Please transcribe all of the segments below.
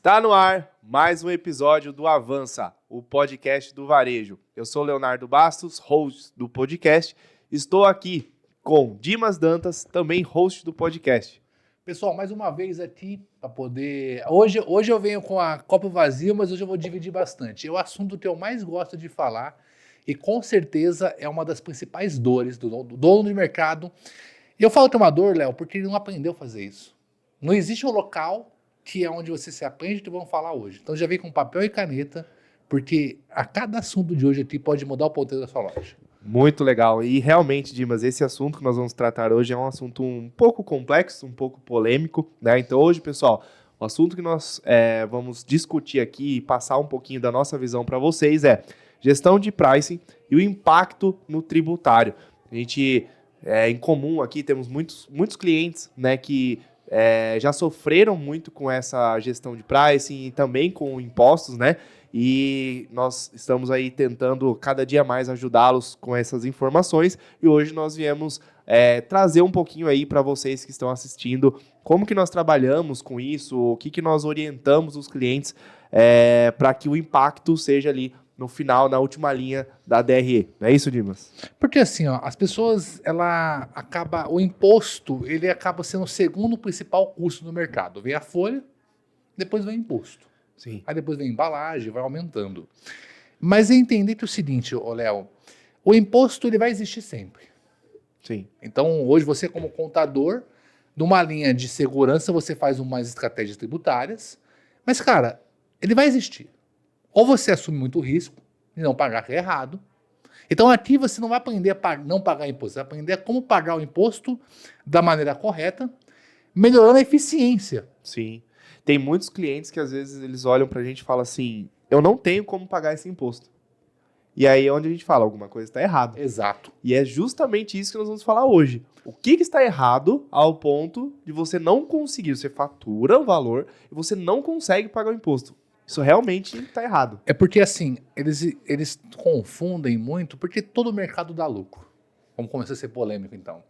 Está no ar mais um episódio do Avança, o podcast do varejo. Eu sou Leonardo Bastos, host do podcast. Estou aqui com Dimas Dantas, também host do podcast. Pessoal, mais uma vez aqui para poder... Hoje eu venho com a copo vazio, mas hoje eu vou dividir bastante. É o assunto que eu mais gosto de falar e com certeza é uma das principais dores do dono de mercado. E eu falo que é uma dor, Léo, porque ele não aprendeu a fazer isso. Não existe um local que é onde você se aprende que vamos falar hoje. Então já vem com papel e caneta, porque a cada assunto de hoje aqui pode mudar o ponteiro da sua loja. Muito legal. E realmente, Dimas, esse assunto que nós vamos tratar hoje é um assunto um pouco complexo, um pouco polêmico, né? Então hoje, pessoal, o assunto que nós vamos discutir aqui e passar um pouquinho da nossa visão para vocês é gestão de pricing e o impacto no tributário. A gente, em comum aqui, temos muitos clientes, né, que já sofreram muito com essa gestão de pricing e também com impostos, né? E nós estamos aí tentando cada dia mais ajudá-los com essas informações e hoje nós viemos trazer um pouquinho aí para vocês que estão assistindo como que nós trabalhamos com isso, o que nós orientamos os clientes para que o impacto seja ali no final, na última linha da DRE. Não é isso, Dimas? Porque assim, ó, as pessoas, o imposto, ele acaba sendo o segundo principal custo no mercado. Vem a folha, depois vem o imposto. Sim. Aí depois vem a embalagem, vai aumentando. Mas é entender que é o seguinte, Léo, o imposto ele vai existir sempre. Sim. Então, hoje você como contador, numa linha de segurança, você faz umas estratégias tributárias, mas, cara, ele vai existir. Ou você assume muito risco e não pagar que é errado. Então aqui você não vai aprender a não pagar imposto, você vai aprender a como pagar o imposto da maneira correta, melhorando a eficiência. Sim. Tem muitos clientes que às vezes eles olham pra gente e falam assim, eu não tenho como pagar esse imposto. E aí é onde a gente fala, alguma coisa está errada. Exato. E é justamente isso que nós vamos falar hoje. O que está errado ao ponto de você não conseguir, você fatura o valor e você não consegue pagar o imposto. Isso realmente está errado. É porque assim, eles confundem muito, porque todo mercado dá lucro. Vamos começar a ser polêmico então.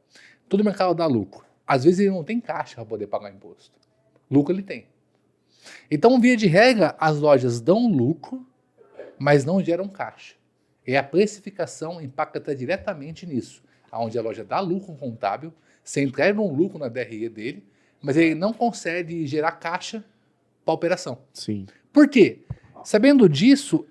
Todo mercado dá lucro. Às vezes ele não tem caixa para poder pagar imposto. Lucro ele tem. Então, via de regra, as lojas dão lucro, mas não geram caixa. E a precificação impacta diretamente nisso. Onde a loja dá lucro contábil, você entrega um lucro na DRE dele, mas ele não consegue gerar caixa para a operação. Sim. Por quê? Sabendo disso,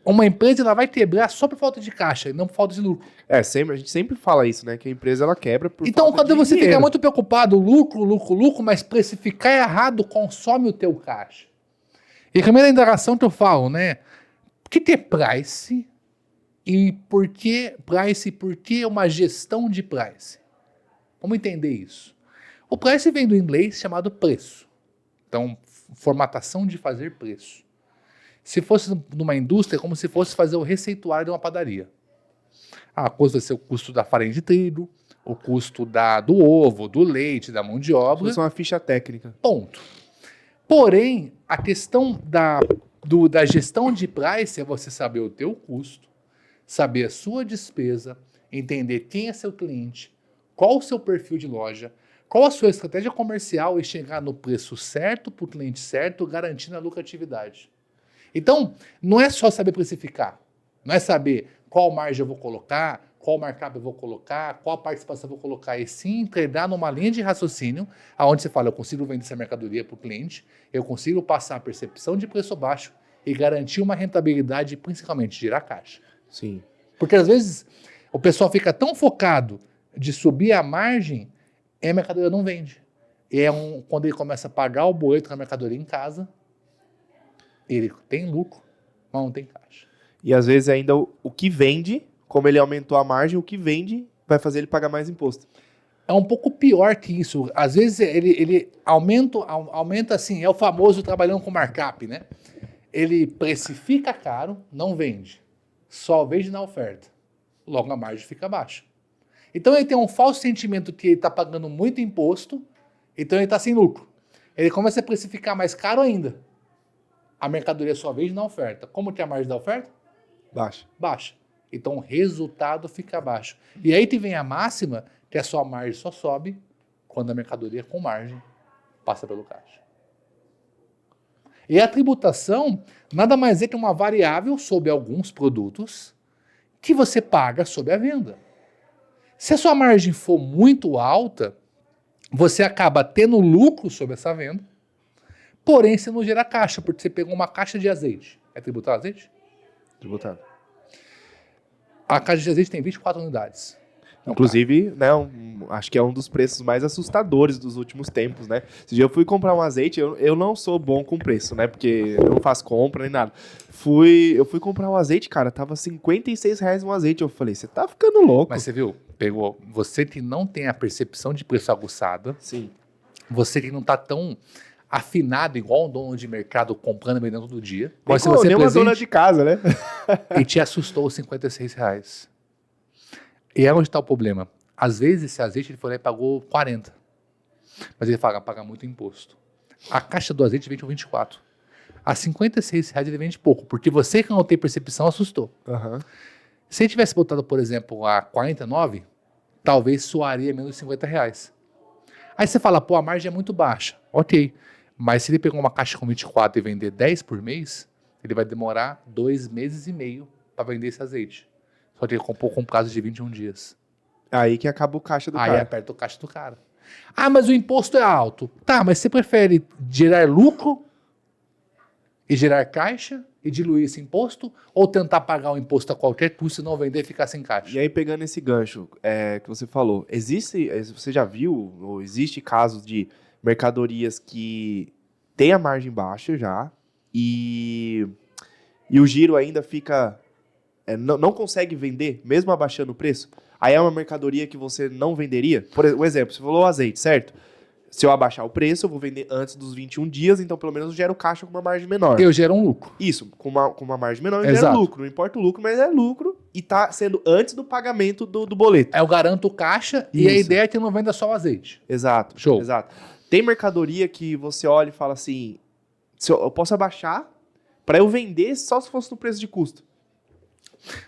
uma empresa ela vai quebrar só por falta de caixa e não por falta de lucro. A gente sempre fala isso, né? Que a empresa ela quebra por então, falta de quando você dinheiro. fica muito preocupado, lucro, mas precificar errado consome o teu caixa. E a primeira indagação que eu falo, né? O que é price? E por que price? Por que uma gestão de price? Vamos entender isso. O price vem do inglês chamado preço. Então, formatação de fazer preço. Se fosse numa indústria, é como se fosse fazer o receituário de uma padaria. Custo vai ser o custo da farinha de trigo, o custo do ovo, do leite, da mão de obra. Isso é uma ficha técnica. Ponto. Porém, a questão da gestão de price é você saber o teu custo, saber a sua despesa, entender quem é seu cliente, qual o seu perfil de loja, qual a sua estratégia comercial e chegar no preço certo para o cliente certo, garantindo a lucratividade. Então, não é só saber precificar, não é saber qual margem eu vou colocar, qual markup eu vou colocar, qual participação eu vou colocar, e sim entregar numa linha de raciocínio, onde você fala, eu consigo vender essa mercadoria para o cliente, eu consigo passar a percepção de preço baixo e garantir uma rentabilidade, principalmente gerar caixa. Sim. Porque às vezes o pessoal fica tão focado de subir a margem e a mercadoria não vende. E quando ele começa a pagar o boleto na mercadoria em casa, ele tem lucro, mas não tem caixa. E às vezes ainda o que vende, como ele aumentou a margem, o que vende vai fazer ele pagar mais imposto. É um pouco pior que isso. Às vezes ele aumenta assim, é o famoso trabalhando com markup, né? Ele precifica caro, não vende. Só vende na oferta. Logo a margem fica baixa. Então ele tem um falso sentimento que ele está pagando muito imposto, então ele está sem lucro. Ele começa a precificar mais caro ainda. A mercadoria só vende na oferta. Como que é a margem da oferta? Baixa. Baixa. Então o resultado fica baixo. E aí que vem a máxima que a sua margem só sobe quando a mercadoria com margem passa pelo caixa. E a tributação nada mais é que uma variável sobre alguns produtos que você paga sobre a venda. Se a sua margem for muito alta, você acaba tendo lucro sobre essa venda, porém você não gera caixa, porque você pegou uma caixa de azeite. É tributado azeite? Tributado. A caixa de azeite tem 24 unidades. Inclusive, né, acho que é um dos preços mais assustadores dos últimos tempos, né? Esse dia eu fui comprar um azeite, eu não sou bom com preço, né? Porque eu não faço compra nem nada. Eu fui comprar um azeite, cara, tava R$56 um azeite. Eu falei, você tá ficando louco. Mas você viu, pegou, você que não tem a percepção de preço aguçada, Sim. você que não tá tão afinado igual um dono de mercado comprando e vendendo todo dia. Mas se você nem uma dona de casa, né? E te assustou os R$56. E é onde está o problema. Às vezes esse azeite ele foi lá e pagou 40. Mas ele paga muito imposto. A caixa do azeite vende por 24. A R$56 ele vende pouco, porque você que não tem percepção assustou. Uhum. Se ele tivesse botado, por exemplo, a 49, talvez soaria menos de R$50. Aí você fala, pô, a margem é muito baixa. Ok. Mas se ele pegar uma caixa com 24 e vender 10 por mês, ele vai demorar 2 meses e meio para vender esse azeite. Só que ele comprou com prazo de 21 dias. Aí que acaba o caixa do Aí cara. aperta o caixa do cara. Ah, mas o imposto é alto. Tá, mas você prefere gerar lucro e gerar caixa e diluir esse imposto ou tentar pagar o imposto a qualquer custo e não vender e ficar sem caixa? E aí, pegando esse gancho que você falou, você já viu, ou existe casos de mercadorias que tem a margem baixa já e o giro ainda fica... não consegue vender, mesmo abaixando o preço? Aí é uma mercadoria que você não venderia? Por exemplo, você falou azeite, certo? Se eu abaixar o preço, eu vou vender antes dos 21 dias, então pelo menos eu gero caixa com uma margem menor. Eu gero um lucro. Isso, com uma margem menor eu Exato. gero lucro. Não importa o lucro, mas é lucro e tá sendo antes do pagamento do boleto. Eu garanto caixa e a Isso. ideia é que não venda só o azeite. Exato. Show. Exato. Tem mercadoria que você olha e fala assim, eu posso abaixar para eu vender só se fosse no preço de custo.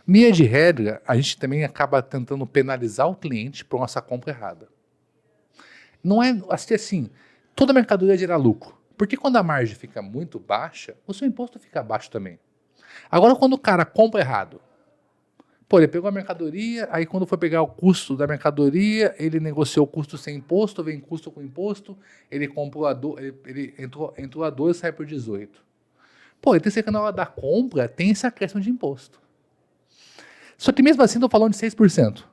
Via de regra, a gente também acaba tentando penalizar o cliente por nossa compra errada. Não é assim, toda mercadoria gera lucro. Porque quando a margem fica muito baixa, o seu imposto fica baixo também. Agora, quando o cara compra errado, pô, ele pegou a mercadoria, aí quando foi pegar o custo da mercadoria, ele negociou o custo sem imposto, vem custo com imposto, ele comprou ele entrou a 2 e sai por 18. Pô, ele tem que na hora da compra, tem esse acréscimo de imposto. Só que mesmo assim, estou falando de 6%.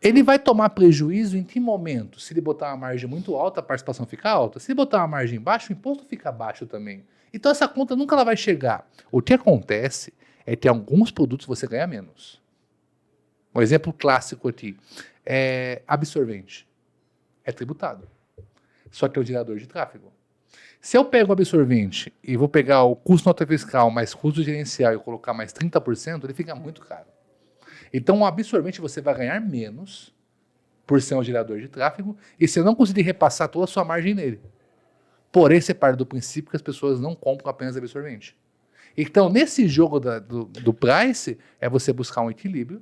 Ele vai tomar prejuízo em que momento? Se ele botar uma margem muito alta, a participação fica alta. Se ele botar uma margem baixa, o imposto fica baixo também. Então essa conta nunca ela vai chegar. O que acontece é que alguns produtos você ganha menos. Um exemplo clássico aqui é absorvente. É tributado. Só que é o gerador de tráfego. Se eu pego o absorvente e vou pegar o custo nota fiscal mais custo gerencial e colocar mais 30%, ele fica muito caro. Então, o absorvente você vai ganhar menos por ser um gerador de tráfego e você não conseguir repassar toda a sua margem nele. Porém, você parte do princípio que as pessoas não compram apenas absorvente. Então, nesse jogo do price, é você buscar um equilíbrio.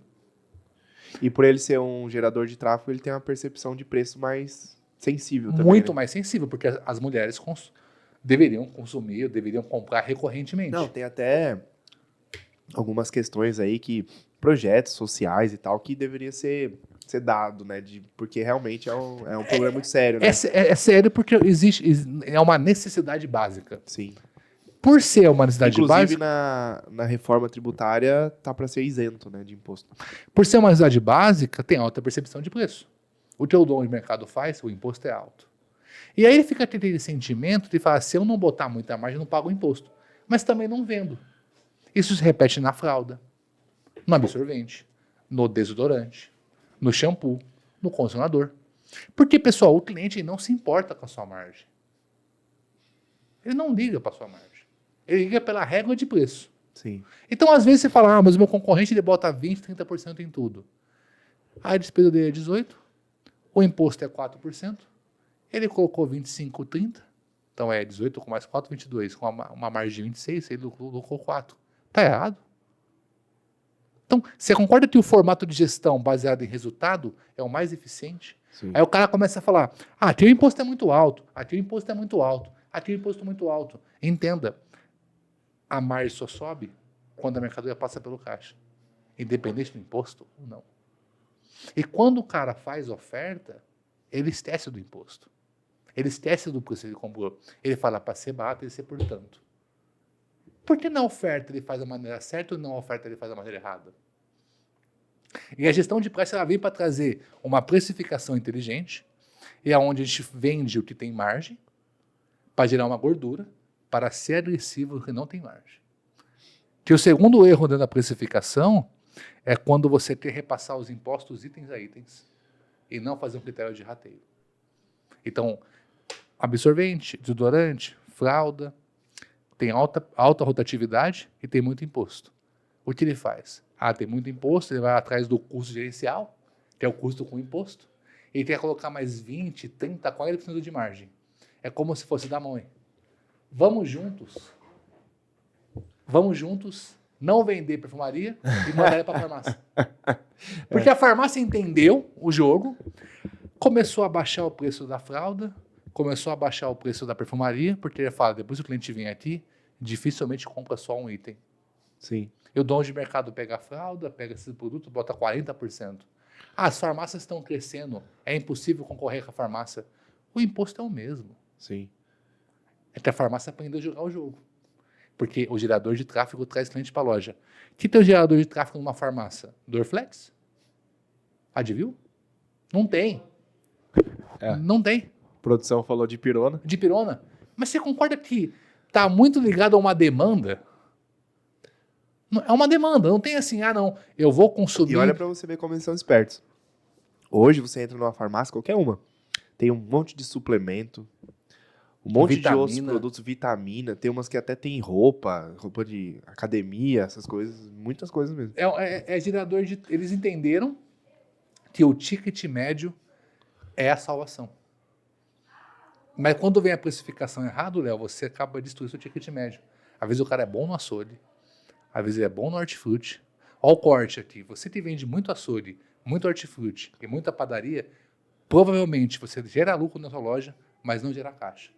E por ele ser um gerador de tráfego, ele tem uma percepção de preço mais sensível também. Muito né? mais sensível, porque as mulheres deveriam consumir, deveriam comprar recorrentemente. Não, tem até algumas questões aí que projetos sociais e tal que deveria ser dado, né? Porque realmente é um problema muito sério, né? É sério porque é uma necessidade básica. Sim. Por ser uma necessidade Inclusive, básica, na reforma tributária tá para ser isento, né, de imposto. por ser uma necessidade básica, tem alta percepção de preço. O que o dono de mercado faz, o imposto é alto. E aí ele fica tendo aquele sentimento de falar, se eu não botar muita margem, eu não pago o imposto. Mas também não vendo. Isso se repete na fralda, no absorvente, no desodorante, no shampoo, no condicionador. Porque, pessoal, o cliente não se importa com a sua margem. Ele não liga para a sua margem. Ele liga pela régua de preço. Sim. Então, às vezes, você fala, mas o meu concorrente ele bota 20%, 30% em tudo. Aí a despesa dele é 18%, o imposto é 4%, ele colocou 25, 30%, então é 18 com mais 4, 22, com uma margem de 26, ele lucrou 4%. Está errado. Então, você concorda que o formato de gestão baseado em resultado é o mais eficiente? Sim. Aí o cara começa a falar, aqui o imposto é muito alto, aqui o imposto é muito alto. Aqui o imposto é muito alto. Entenda, a margem só sobe quando a mercadoria passa pelo caixa, independente do imposto ou não. E quando o cara faz oferta, ele esquece do imposto. Ele esquece do preço que ele comprou. Ele fala, para ser barato, ele ser por tanto. Por que na oferta ele faz da maneira certa ou na oferta ele faz da maneira errada? E a gestão de preço ela vem para trazer uma precificação inteligente, e é onde a gente vende o que tem margem, para gerar uma gordura, para ser agressivo o que não tem margem. Que o segundo erro dentro da precificação é quando você quer repassar os impostos itens a itens e não fazer um critério de rateio. Então, absorvente, desodorante, fralda, tem alta rotatividade e tem muito imposto. O que ele faz? Tem muito imposto, ele vai atrás do custo gerencial, que é o custo com imposto, e quer colocar mais 20, 30, 40% de margem. É como se fosse da mãe. Vamos juntos não vender perfumaria e mandar ela para a farmácia. Porque a farmácia entendeu o jogo, começou a baixar o preço da fralda, começou a baixar o preço da perfumaria, porque ele fala, depois que o cliente vem aqui, dificilmente compra só um item. Sim. E o dono de mercado pega a fralda, pega esse produto, bota 40%. As farmácias estão crescendo, é impossível concorrer com a farmácia. O imposto é o mesmo. Sim. É que a farmácia aprendeu a jogar o jogo. Porque o gerador de tráfego traz cliente para a loja. Que tem o gerador de tráfego numa farmácia? Dorflex? Advil? Não tem. Não tem. A produção falou de pirona. De pirona. Mas você concorda que está muito ligado a uma demanda? É uma demanda, não tem assim, não, eu vou consumir... E olha para você ver como eles são espertos. Hoje você entra numa farmácia, qualquer uma, tem um monte de suplemento, um monte de outros produtos, vitamina, tem umas que até tem roupa de academia, essas coisas, muitas coisas mesmo. É gerador de... Eles entenderam que o ticket médio é a salvação. Mas quando vem a precificação errada, Léo, você acaba destruindo o seu ticket médio. Às vezes o cara é bom no açougue, às vezes ele é bom no hortifruti. Olha o corte aqui. Você que vende muito açougue, muito hortifruti e muita padaria, provavelmente você gera lucro na sua loja, mas não gera caixa.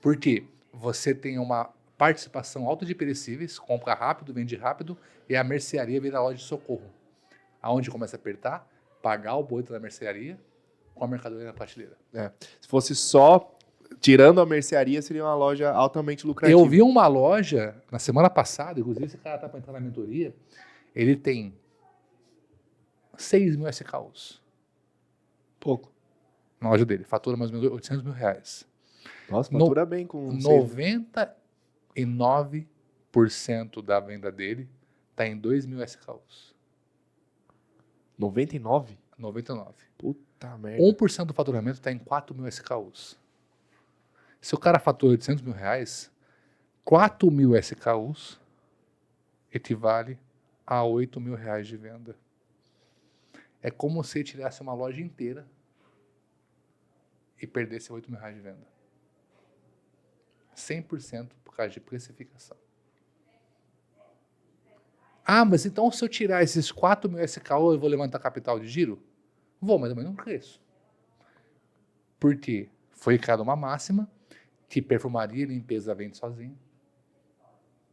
Por quê? Você tem uma participação alta de perecíveis, compra rápido, vende rápido, e a mercearia vira a loja de socorro. Aonde começa a apertar, pagar o boleto da mercearia com a mercadoria na prateleira. Se fosse só tirando a mercearia, seria uma loja altamente lucrativa. Eu vi uma loja na semana passada, inclusive esse cara está para entrar na mentoria, ele tem 6 mil SKUs. Pouco. Na loja dele, fatura mais ou menos 800 mil reais. Nossa, fatura bem com 99% da venda dele está em 2 mil SKUs. 99? 99. Puta merda. 1% do faturamento está em 4 mil SKUs. Se o cara fatura 800 mil reais, 4 mil SKUs equivale a 8 mil reais de venda. É como se tirasse uma loja inteira e perdesse 8 mil reais de venda. 100% por causa de precificação. Mas então se eu tirar esses 4 mil SKU, eu vou levantar capital de giro? Vou, mas também não cresço. Por quê? Foi criada uma máxima que perfumaria e limpeza vende sozinho.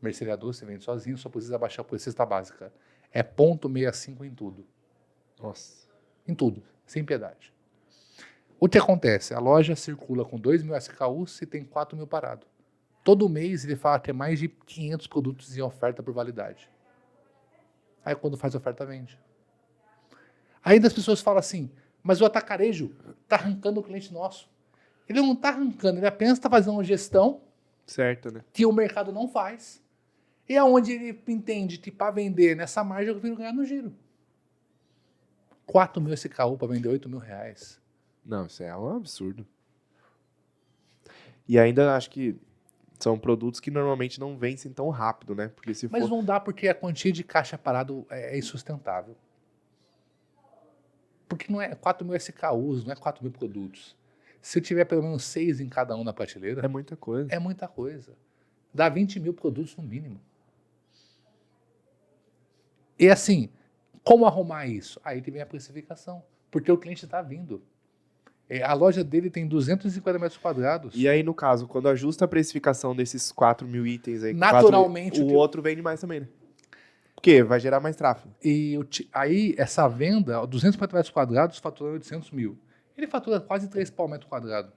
Mercearia você vende sozinho, só precisa baixar por cesta básica. É 0,65 em tudo. Nossa. Em tudo, sem piedade. O que acontece? A loja circula com 2 mil SKUs e tem 4 mil parado. Todo mês ele fala que é mais de 500 produtos em oferta por validade. Aí quando faz oferta, vende. Ainda as pessoas falam assim, mas o atacarejo está arrancando o cliente nosso. Ele não está arrancando, ele apenas está fazendo uma gestão certo, né? Que o mercado não faz. E é onde ele entende que para vender nessa margem eu viro ganhar no giro. 4 mil SKU para vender 8 mil reais. Não, isso é um absurdo. E ainda acho que são produtos que normalmente não vencem tão rápido, né? Porque se Mas for... não dá porque a quantia de caixa parado é insustentável. Porque não é 4 mil SKUs, não é 4 mil produtos. Se eu tiver pelo menos 6 em cada um na prateleira... É muita coisa. É muita coisa. Dá 20 mil produtos no mínimo. E assim, como arrumar isso? Aí que vem a precificação. Porque o cliente está vindo. A loja dele tem 250 metros quadrados. E aí, no caso, quando ajusta a precificação desses 4 mil itens aí, Naturalmente, o outro vende mais também, né? Porque vai gerar mais tráfego. Aí, essa venda, 250 metros quadrados, fatura 800 mil. Ele fatura quase 3 pau metro quadrado.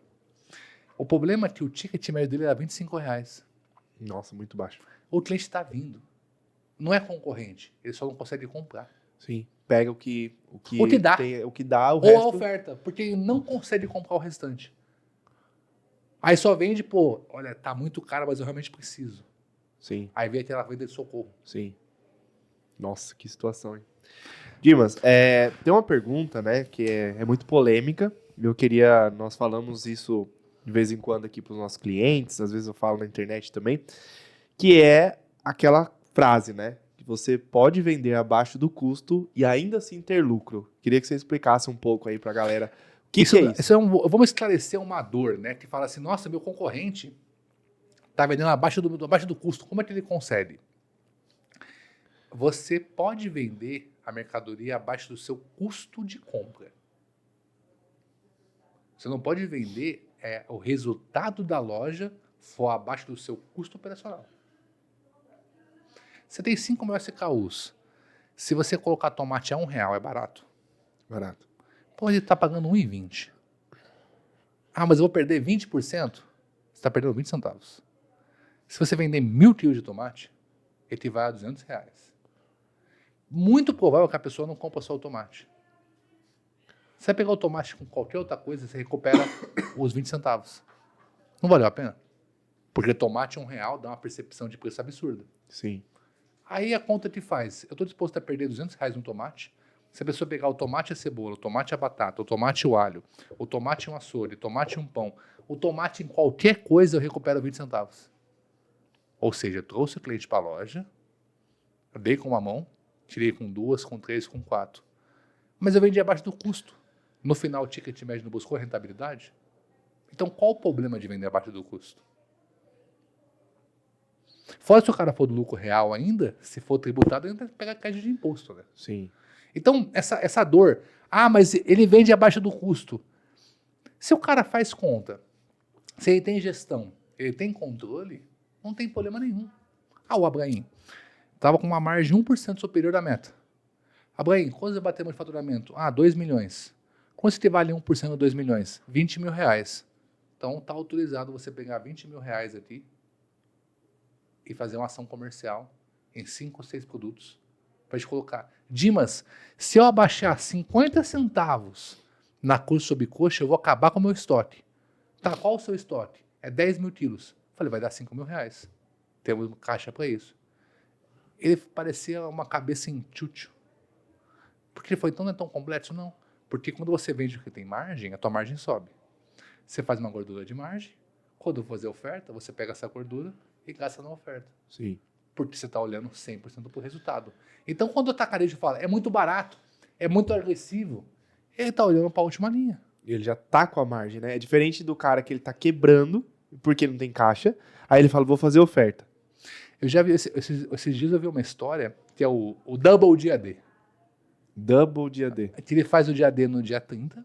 O problema é que o ticket médio dele era R$25. Nossa, muito baixo. O cliente está vindo. Não é concorrente. Ele só não consegue comprar. Sim. Pega o que dá. o que dá, o Ou resto... a oferta, porque ele não consegue comprar o restante. Aí só vende, pô, olha, tá muito caro, mas eu realmente preciso. Sim, Aí vem aquela venda de socorro. sim. Nossa, que situação, hein? Dimas, tem uma pergunta, né, que é muito polêmica. Nós falamos isso de vez em quando aqui para os nossos clientes, às vezes eu falo na internet também, que é aquela frase, né, que você pode vender abaixo do custo e ainda assim ter lucro. Queria que você explicasse um pouco aí para a galera o que é isso. Vamos esclarecer uma dor, né, que fala assim, nossa, meu concorrente tá vendendo abaixo do custo, como é que ele consegue? Você pode vender a mercadoria abaixo do seu custo de compra. Você não pode vender o resultado da loja for abaixo do seu custo operacional. Você tem 5 mil SKUs. Se você colocar tomate a R$1, é barato. Barato. Pô, ele está pagando R$1,20. Ah, mas eu vou perder 20%? Você está perdendo 20 centavos. Se você vender 1.000 quilos de tomate, ele vai a R$200. Muito provável que a pessoa não compra só o tomate. Se você pegar o tomate com qualquer outra coisa, você recupera os 20 centavos. Não valeu a pena? Porque tomate R$1 dá uma percepção de preço absurda. Sim. Aí a conta te faz. Eu estou disposto a perder R$200 no tomate. Se a pessoa pegar o tomate e a cebola, o tomate e a batata, o tomate e o alho, o tomate e um açougue, o tomate e um pão, o tomate em qualquer coisa, eu recupero 20 centavos. Ou seja, eu trouxe o cliente para a loja, eu dei com uma mão, tirei com 2, com 3, com 4. Mas eu vendi abaixo do custo. No final, o ticket médio não buscou rentabilidade? Então, qual o problema de vender abaixo do custo? Fora se o cara for do lucro real ainda, se for tributado, ainda tem que pegar crédito de imposto, né? Sim. Então, essa dor, mas ele vende abaixo do custo. Se o cara faz conta, se ele tem gestão, ele tem controle, não tem problema nenhum. O Abraim estava com uma margem 1% superior à meta. Abraim, quanto você batemos de faturamento? 2 milhões. Quanto você vale 1% de 2 milhões? R$20 mil. Então, está autorizado você pegar R$20 mil aqui e fazer uma ação comercial em 5 ou 6 produtos para gente colocar. Dimas, se eu abaixar 50 centavos na coxa sobre coxa, eu vou acabar com o meu estoque. Tá, qual o seu estoque? É 10 mil quilos. Falei, vai dar R$5 mil. Temos caixa para isso. Ele parecia uma cabeça em tchutchu. Porque ele foi, então não é tão complexo? Não. Porque quando você vende o que tem margem, a tua margem sobe. Você faz uma gordura de margem, quando fazer oferta, você pega essa gordura e gasta na oferta. Sim. Porque você está olhando 100% para o resultado. Então, quando o atacarejo fala, é muito barato, é muito agressivo, ele está olhando para a última linha. Ele já tá com a margem, né? É diferente do cara que ele tá quebrando, porque não tem caixa, aí ele fala, vou fazer oferta. Eu já vi, esses dias eu vi uma história, que é o Double Dia D. Double Dia D. Que ele faz o dia D no dia 30,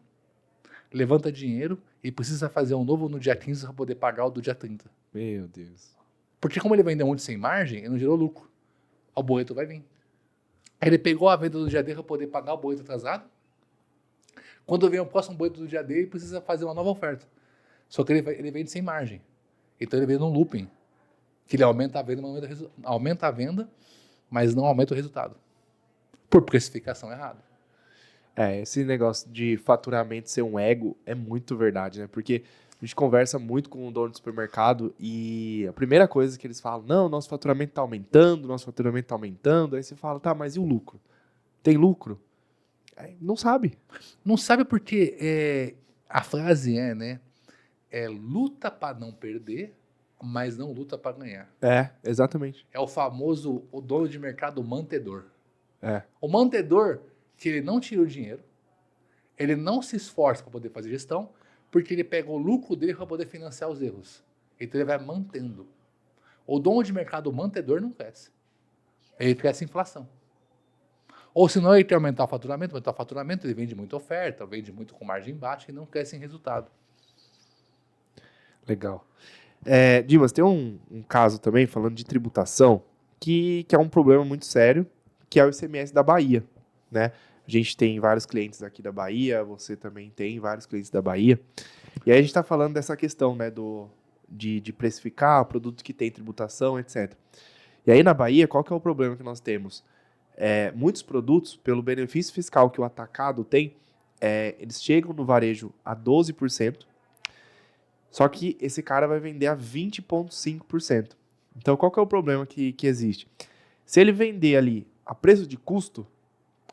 levanta dinheiro e precisa fazer um novo no dia 15 para poder pagar o do dia 30. Meu Deus. Porque como ele vendeu muito sem margem, ele não gerou lucro. O boleto vai vir. Aí ele pegou a venda do dia D para poder pagar o boleto atrasado. Quando vem o próximo boleto do dia D, ele precisa fazer uma nova oferta. Só que ele vende sem margem. Então ele vende num looping. Que ele aumenta a venda, mas não aumenta o resultado. Por precificação errada. Esse negócio de faturamento ser um ego é muito verdade, né? Porque a gente conversa muito com o dono do supermercado e a primeira coisa que eles falam, não, nosso faturamento tá aumentando, Aí você fala, tá, mas e o lucro? Tem lucro? Não sabe. Não sabe porque a frase né? Luta para não perder, mas não luta para ganhar. Exatamente. É o famoso, o dono de mercado mantedor. É. O mantedor, que ele não tira o dinheiro, ele não se esforça para poder fazer gestão, porque ele pega o lucro dele para poder financiar os erros. Então ele vai mantendo. O dono de mercado mantedor não cresce. Ele cresce inflação. Ou se não, ele quer aumentar o faturamento, ele vende muita oferta, vende muito com margem baixa e não cresce em resultado. Legal. Dimas, tem um caso também, falando de tributação, que é um problema muito sério, que é o ICMS da Bahia, né? A gente tem vários clientes aqui da Bahia, você também tem vários clientes da Bahia. E aí a gente está falando dessa questão, né, de precificar produto que tem tributação, etc. E aí na Bahia, qual que é o problema que nós temos? Muitos produtos, pelo benefício fiscal que o atacado tem, eles chegam no varejo a 12%, só que esse cara vai vender a 20,5%. Então, qual que é o problema que existe? Se ele vender ali a preço de custo,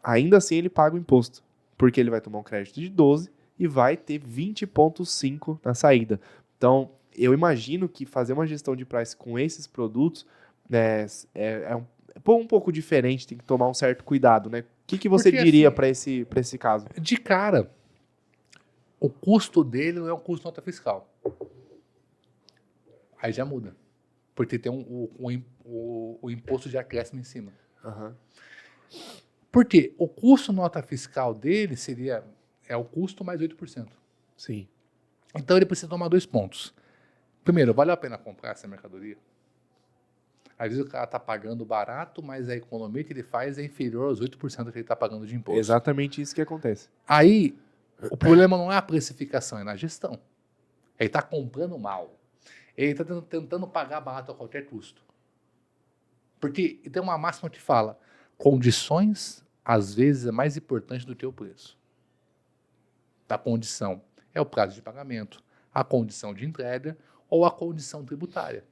ainda assim ele paga o imposto, porque ele vai tomar um crédito de 12% e vai ter 20,5% na saída. Então, eu imagino que fazer uma gestão de price com esses produtos, né, é um pouco diferente, tem que tomar um certo cuidado, né? O que você Porque, diria assim, para esse caso? de cara, o custo dele não é o custo nota fiscal. Aí já muda. Porque tem o imposto de acréscimo em cima. Uhum. Porque o custo nota fiscal dele é o custo mais 8%. Sim. Então ele precisa tomar 2 pontos. Primeiro, vale a pena comprar essa mercadoria? Às vezes o cara está pagando barato, mas a economia que ele faz é inferior aos 8% que ele está pagando de imposto. Exatamente isso que acontece. Aí, o problema não é a precificação, é na gestão. Ele está comprando mal. Ele está tentando pagar barato a qualquer custo. Porque tem uma máxima que fala, condições, às vezes, é mais importante do que o preço. A condição é o prazo de pagamento, a condição de entrega ou a condição tributária.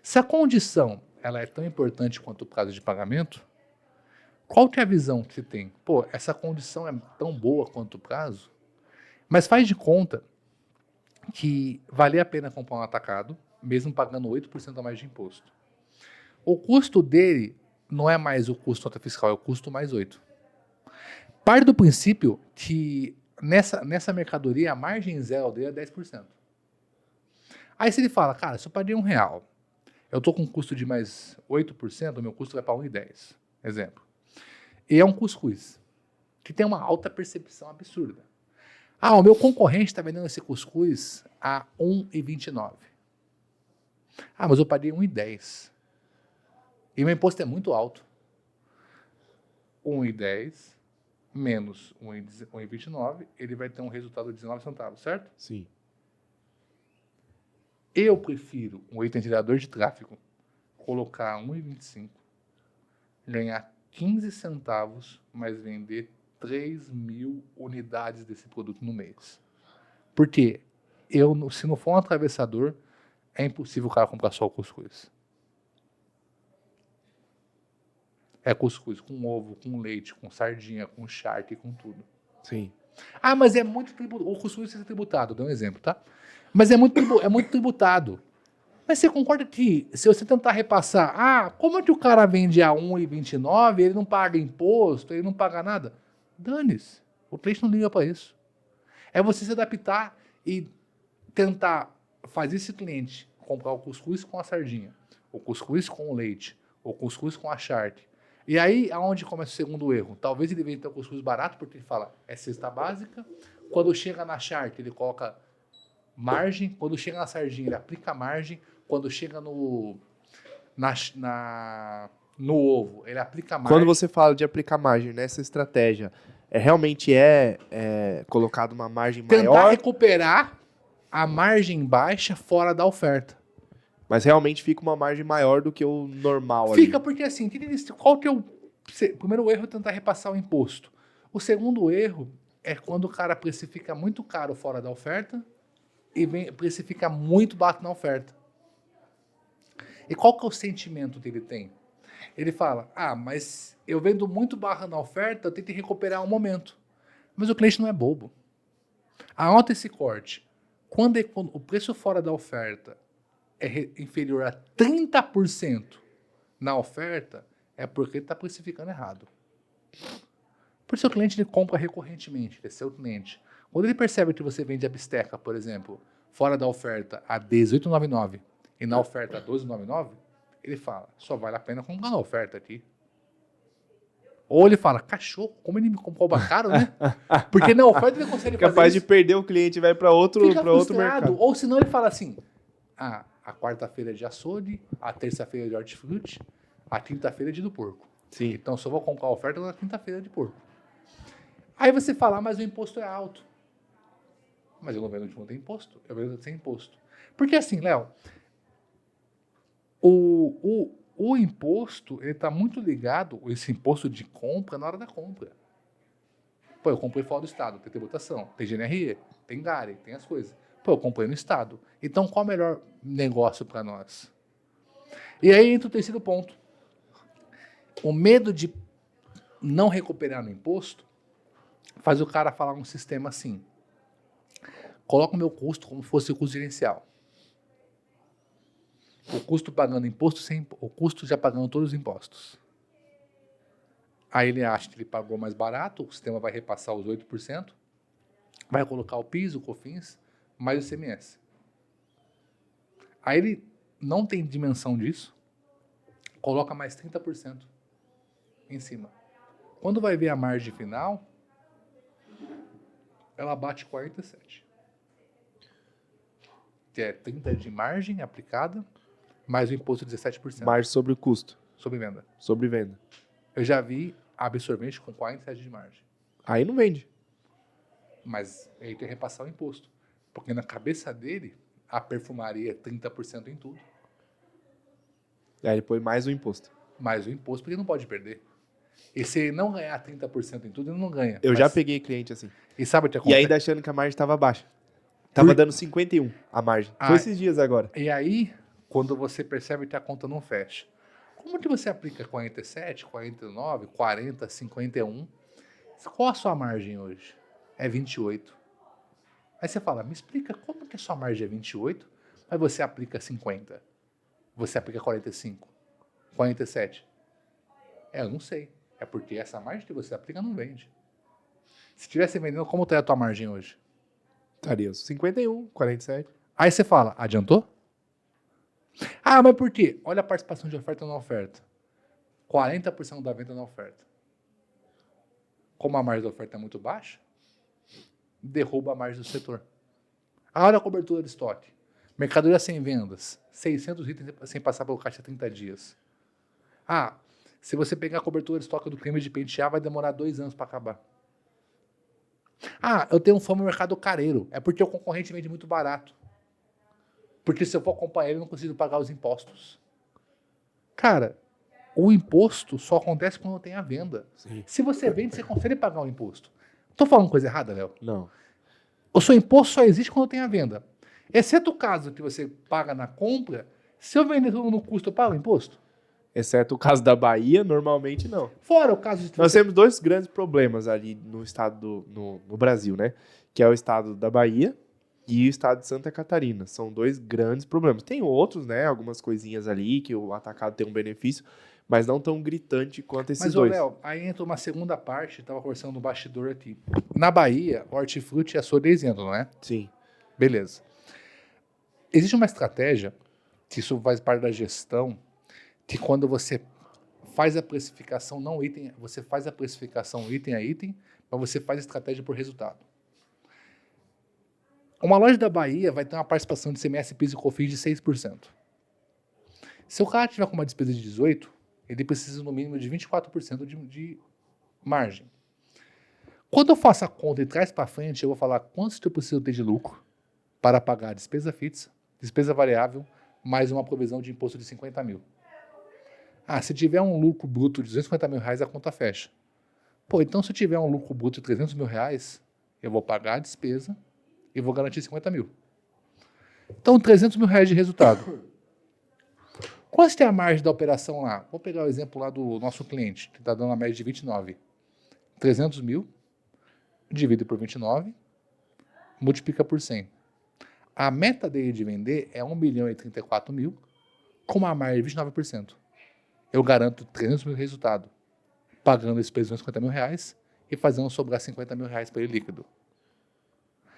Se a condição ela é tão importante quanto o prazo de pagamento, qual que é a visão que se tem? Pô, essa condição é tão boa quanto o prazo, mas faz de conta que vale a pena comprar um atacado, mesmo pagando 8% a mais de imposto. O custo dele não é mais o custo nota fiscal, é o custo mais 8%. Parte do princípio que nessa mercadoria a margem zero dele é 10%. Aí se ele fala, cara, se eu paguei R$1, eu estou com um custo de mais 8%, o meu custo vai para 1,10. Exemplo. E é um cuscuz, que tem uma alta percepção absurda. Ah, o meu concorrente está vendendo esse cuscuz a 1,29. Ah, mas eu paguei 1,10. E meu imposto é muito alto. 1,10 menos 1,29, ele vai ter um resultado de 19 centavos, certo? Sim. Eu prefiro um entendedor de tráfego colocar 1,25, ganhar 15 centavos, mas vender 3.000 unidades desse produto no mês. Porque se não for um atravessador, é impossível o cara comprar só o cuscuz. É cuscuz com ovo, com leite, com sardinha, com charque, com tudo. Sim. Ah, mas é muito tributado. O cuscuz precisa ser tributado, dou um exemplo, tá? Mas é muito tributado. Mas você concorda que se você tentar repassar, como é que o cara vende a 1,29, ele não paga imposto, ele não paga nada? Dane-se. O cliente não liga para isso. É você se adaptar e tentar fazer esse cliente comprar o cuscuz com a sardinha, o cuscuz com o leite, o cuscuz com a charque. E aí, aonde começa o segundo erro? Talvez ele venha ter o cuscuz barato, porque ele fala, é cesta básica. Quando chega na charque, ele coloca margem. Quando chega na sardinha, ele aplica margem. Quando chega no ovo, ele aplica margem. Quando você fala de aplicar margem nessa estratégia, realmente colocado uma margem tentar maior, recuperar a margem baixa fora da oferta. mas realmente fica uma margem maior do que o normal Fica ali. porque assim, qual que é o primeiro erro? É tentar repassar o imposto. O segundo erro é quando o cara precifica muito caro fora da oferta e precifica muito barato na oferta. E qual que é o sentimento que ele tem? Ele fala, mas eu vendo muito barra na oferta, eu tenho que recuperar um momento. Mas o cliente não é bobo. Anota esse corte. Quando o preço fora da oferta é inferior a 30% na oferta, é porque ele está precificando errado. Por isso o cliente ele compra recorrentemente, ele é seu cliente. Quando ele percebe que você vende a bisteca, por exemplo, fora da oferta a R$18,99 e na oferta a R$12,99, ele fala, só vale a pena comprar na oferta aqui. Ou ele fala, cachorro, como ele me cobra caro, né? Porque na oferta ele consegue fazer Capaz isso. de perder o cliente e vai para outro Fica frustrado. mercado. Ou senão ele fala assim, a quarta-feira é de açougue, a terça-feira é de hortifruti, a quinta-feira é de do porco. Sim. Então só vou comprar a oferta na quinta-feira de porco. Aí você fala, mas o imposto é alto. Mas eu não vendo de não tem imposto, eu vendo sem imposto. Porque assim, Léo, o imposto, ele está muito ligado, esse imposto de compra, na hora da compra. Pô, eu comprei fora do estado, tem tributação, tem GNRE, tem GARI, tem as coisas. Pô, eu comprei no estado. Então, qual é o melhor negócio para nós? E aí entra o terceiro ponto. O medo de não recuperar no imposto faz o cara falar um sistema assim. Coloca o meu custo como fosse o custo gerencial. O custo pagando imposto, o custo já pagando todos os impostos. Aí ele acha que ele pagou mais barato, o sistema vai repassar os 8%, vai colocar o PIS, o COFINS, mais o ICMS. Aí ele não tem dimensão disso, coloca mais 30% em cima. Quando vai ver a margem final, ela bate 47%. Que é 30% de margem aplicada, mais o imposto de 17%. Margem sobre o custo. Sobre venda. Sobre venda. Eu já vi absorvente com 47% de margem. Aí não vende. Mas aí tem que repassar o imposto. Porque na cabeça dele, a perfumaria é 30% em tudo. Aí ele põe mais o imposto. Mais o imposto, porque ele não pode perder. E se ele não ganhar 30% em tudo, ele não ganha. Eu já peguei cliente assim. E sabe o que E acontece? ainda achando que a margem estava baixa. Tava dando 51 a margem. Foi esses dias agora. E aí, quando você percebe que a conta não fecha, como que você aplica 47, 49, 40, 51? Qual a sua margem hoje? É 28. Aí você fala, me explica como que a sua margem é 28, mas você aplica 50. Você aplica 45, 47. Eu não sei. É porque essa margem que você aplica não vende. Se estivesse vendendo, como está a tua margem hoje? Estaria 51, 47. Aí você fala, adiantou? Ah, mas por quê? Olha a participação de oferta na oferta. 40% da venda na oferta. Como a margem da oferta é muito baixa, derruba a margem do setor. Olha a cobertura de estoque. Mercadoria sem vendas. 600 itens sem passar pelo caixa 30 dias. Se você pegar a cobertura de estoque do creme de pentear, vai demorar 2 anos para acabar. Eu tenho fama no mercado careiro. É porque o concorrente vende muito barato. Porque se eu for acompanhar ele, eu não consigo pagar os impostos. Cara, o imposto só acontece quando tem a venda. Sim. Se você vende, você consegue pagar o imposto. Tô falando coisa errada, Léo? Não. O seu imposto só existe quando tem a venda. Exceto o caso que você paga na compra, se eu vender tudo no custo, eu pago o imposto? Exceto o caso da Bahia, normalmente não. Fora o caso de... Nós temos dois grandes problemas ali no estado no Brasil, né? Que é o estado da Bahia e o estado de Santa Catarina. São dois grandes problemas. Tem outros, né? Algumas coisinhas ali que o atacado tem um benefício, mas não tão gritante quanto esses dois. Mas, Léo, aí entra uma segunda parte, estava conversando no bastidor aqui. Na Bahia, hortifruti é açougue isento, não é? Sim. Beleza. Existe uma estratégia, que isso faz parte da gestão, que quando você faz a precificação, não item, você faz a precificação item a item, mas você faz a estratégia por resultado. Uma loja da Bahia vai ter uma participação de CMS, PIS e COFINS de 6%. Se o cara tiver com uma despesa de 18%, ele precisa no mínimo de 24% de margem. Quando eu faço a conta e traz para frente, eu vou falar quanto eu preciso ter de lucro para pagar despesa fixa, despesa variável, mais uma provisão de imposto de 50 mil. Se tiver um lucro bruto de 250 mil reais, a conta fecha. Então se eu tiver um lucro bruto de 300 mil reais, eu vou pagar a despesa e vou garantir 50 mil. Então, 300 mil reais de resultado. Quanto é a margem da operação lá? Vou pegar o exemplo lá do nosso cliente, que está dando a média de 29. 300 mil, divide por 29, multiplica por 100. A meta dele de vender é 1 milhão e 34 mil, com uma margem de 29%. Eu garanto 300 mil de resultado, pagando esse preço de 50 mil reais e fazendo sobrar 50 mil reais para ele líquido.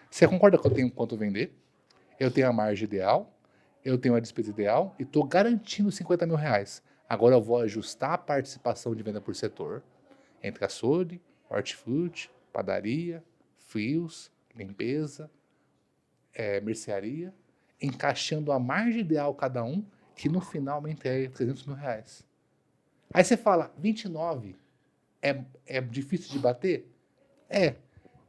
Você concorda que eu tenho quanto vender? Eu tenho a margem ideal, eu tenho a despesa ideal e estou garantindo 50 mil reais. Agora eu vou ajustar a participação de venda por setor entre açougue, hortifruti, padaria, frios, limpeza, mercearia, encaixando a margem ideal cada um, que no final me entrega R$300 mil. Aí você fala, 29 é difícil de bater? É.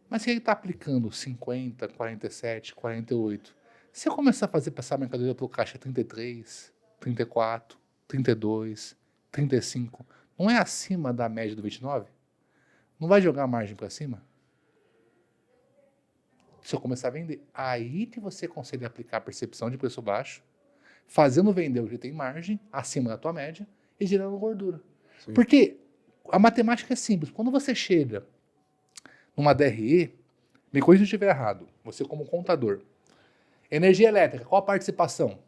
Mas se ele está aplicando 50, 47, 48, se eu começar a fazer passar a mercadoria pelo caixa 33, 34, 32, 35, não é acima da média do 29? Não vai jogar a margem para cima? Se eu começar a vender, aí que você consegue aplicar a percepção de preço baixo, fazendo vender o que tem margem, acima da tua média, e gerando gordura. Sim. Porque a matemática é simples. Quando você chega numa DRE, me corrija se eu estiver errado, você como contador, energia elétrica, qual a participação?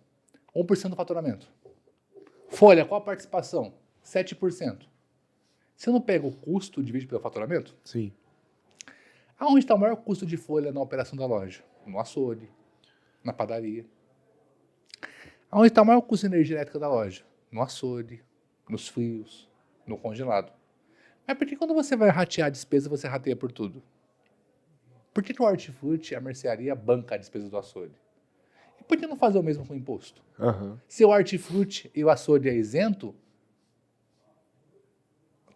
1% do faturamento. Folha, qual a participação? 7%. Você não pega o custo e divide pelo faturamento? Sim. Aonde está o maior custo de folha na operação da loja? No açougue, na padaria. Aonde está o maior custo de energia elétrica da loja? No açougue, nos frios, no congelado. Mas por que quando você vai ratear a despesa, você rateia por tudo? Por que o hortifruti, a mercearia, banca a despesa do açougue? E por que não fazer o mesmo com o imposto? Uhum. Se o hortifruti e o açougue é isento,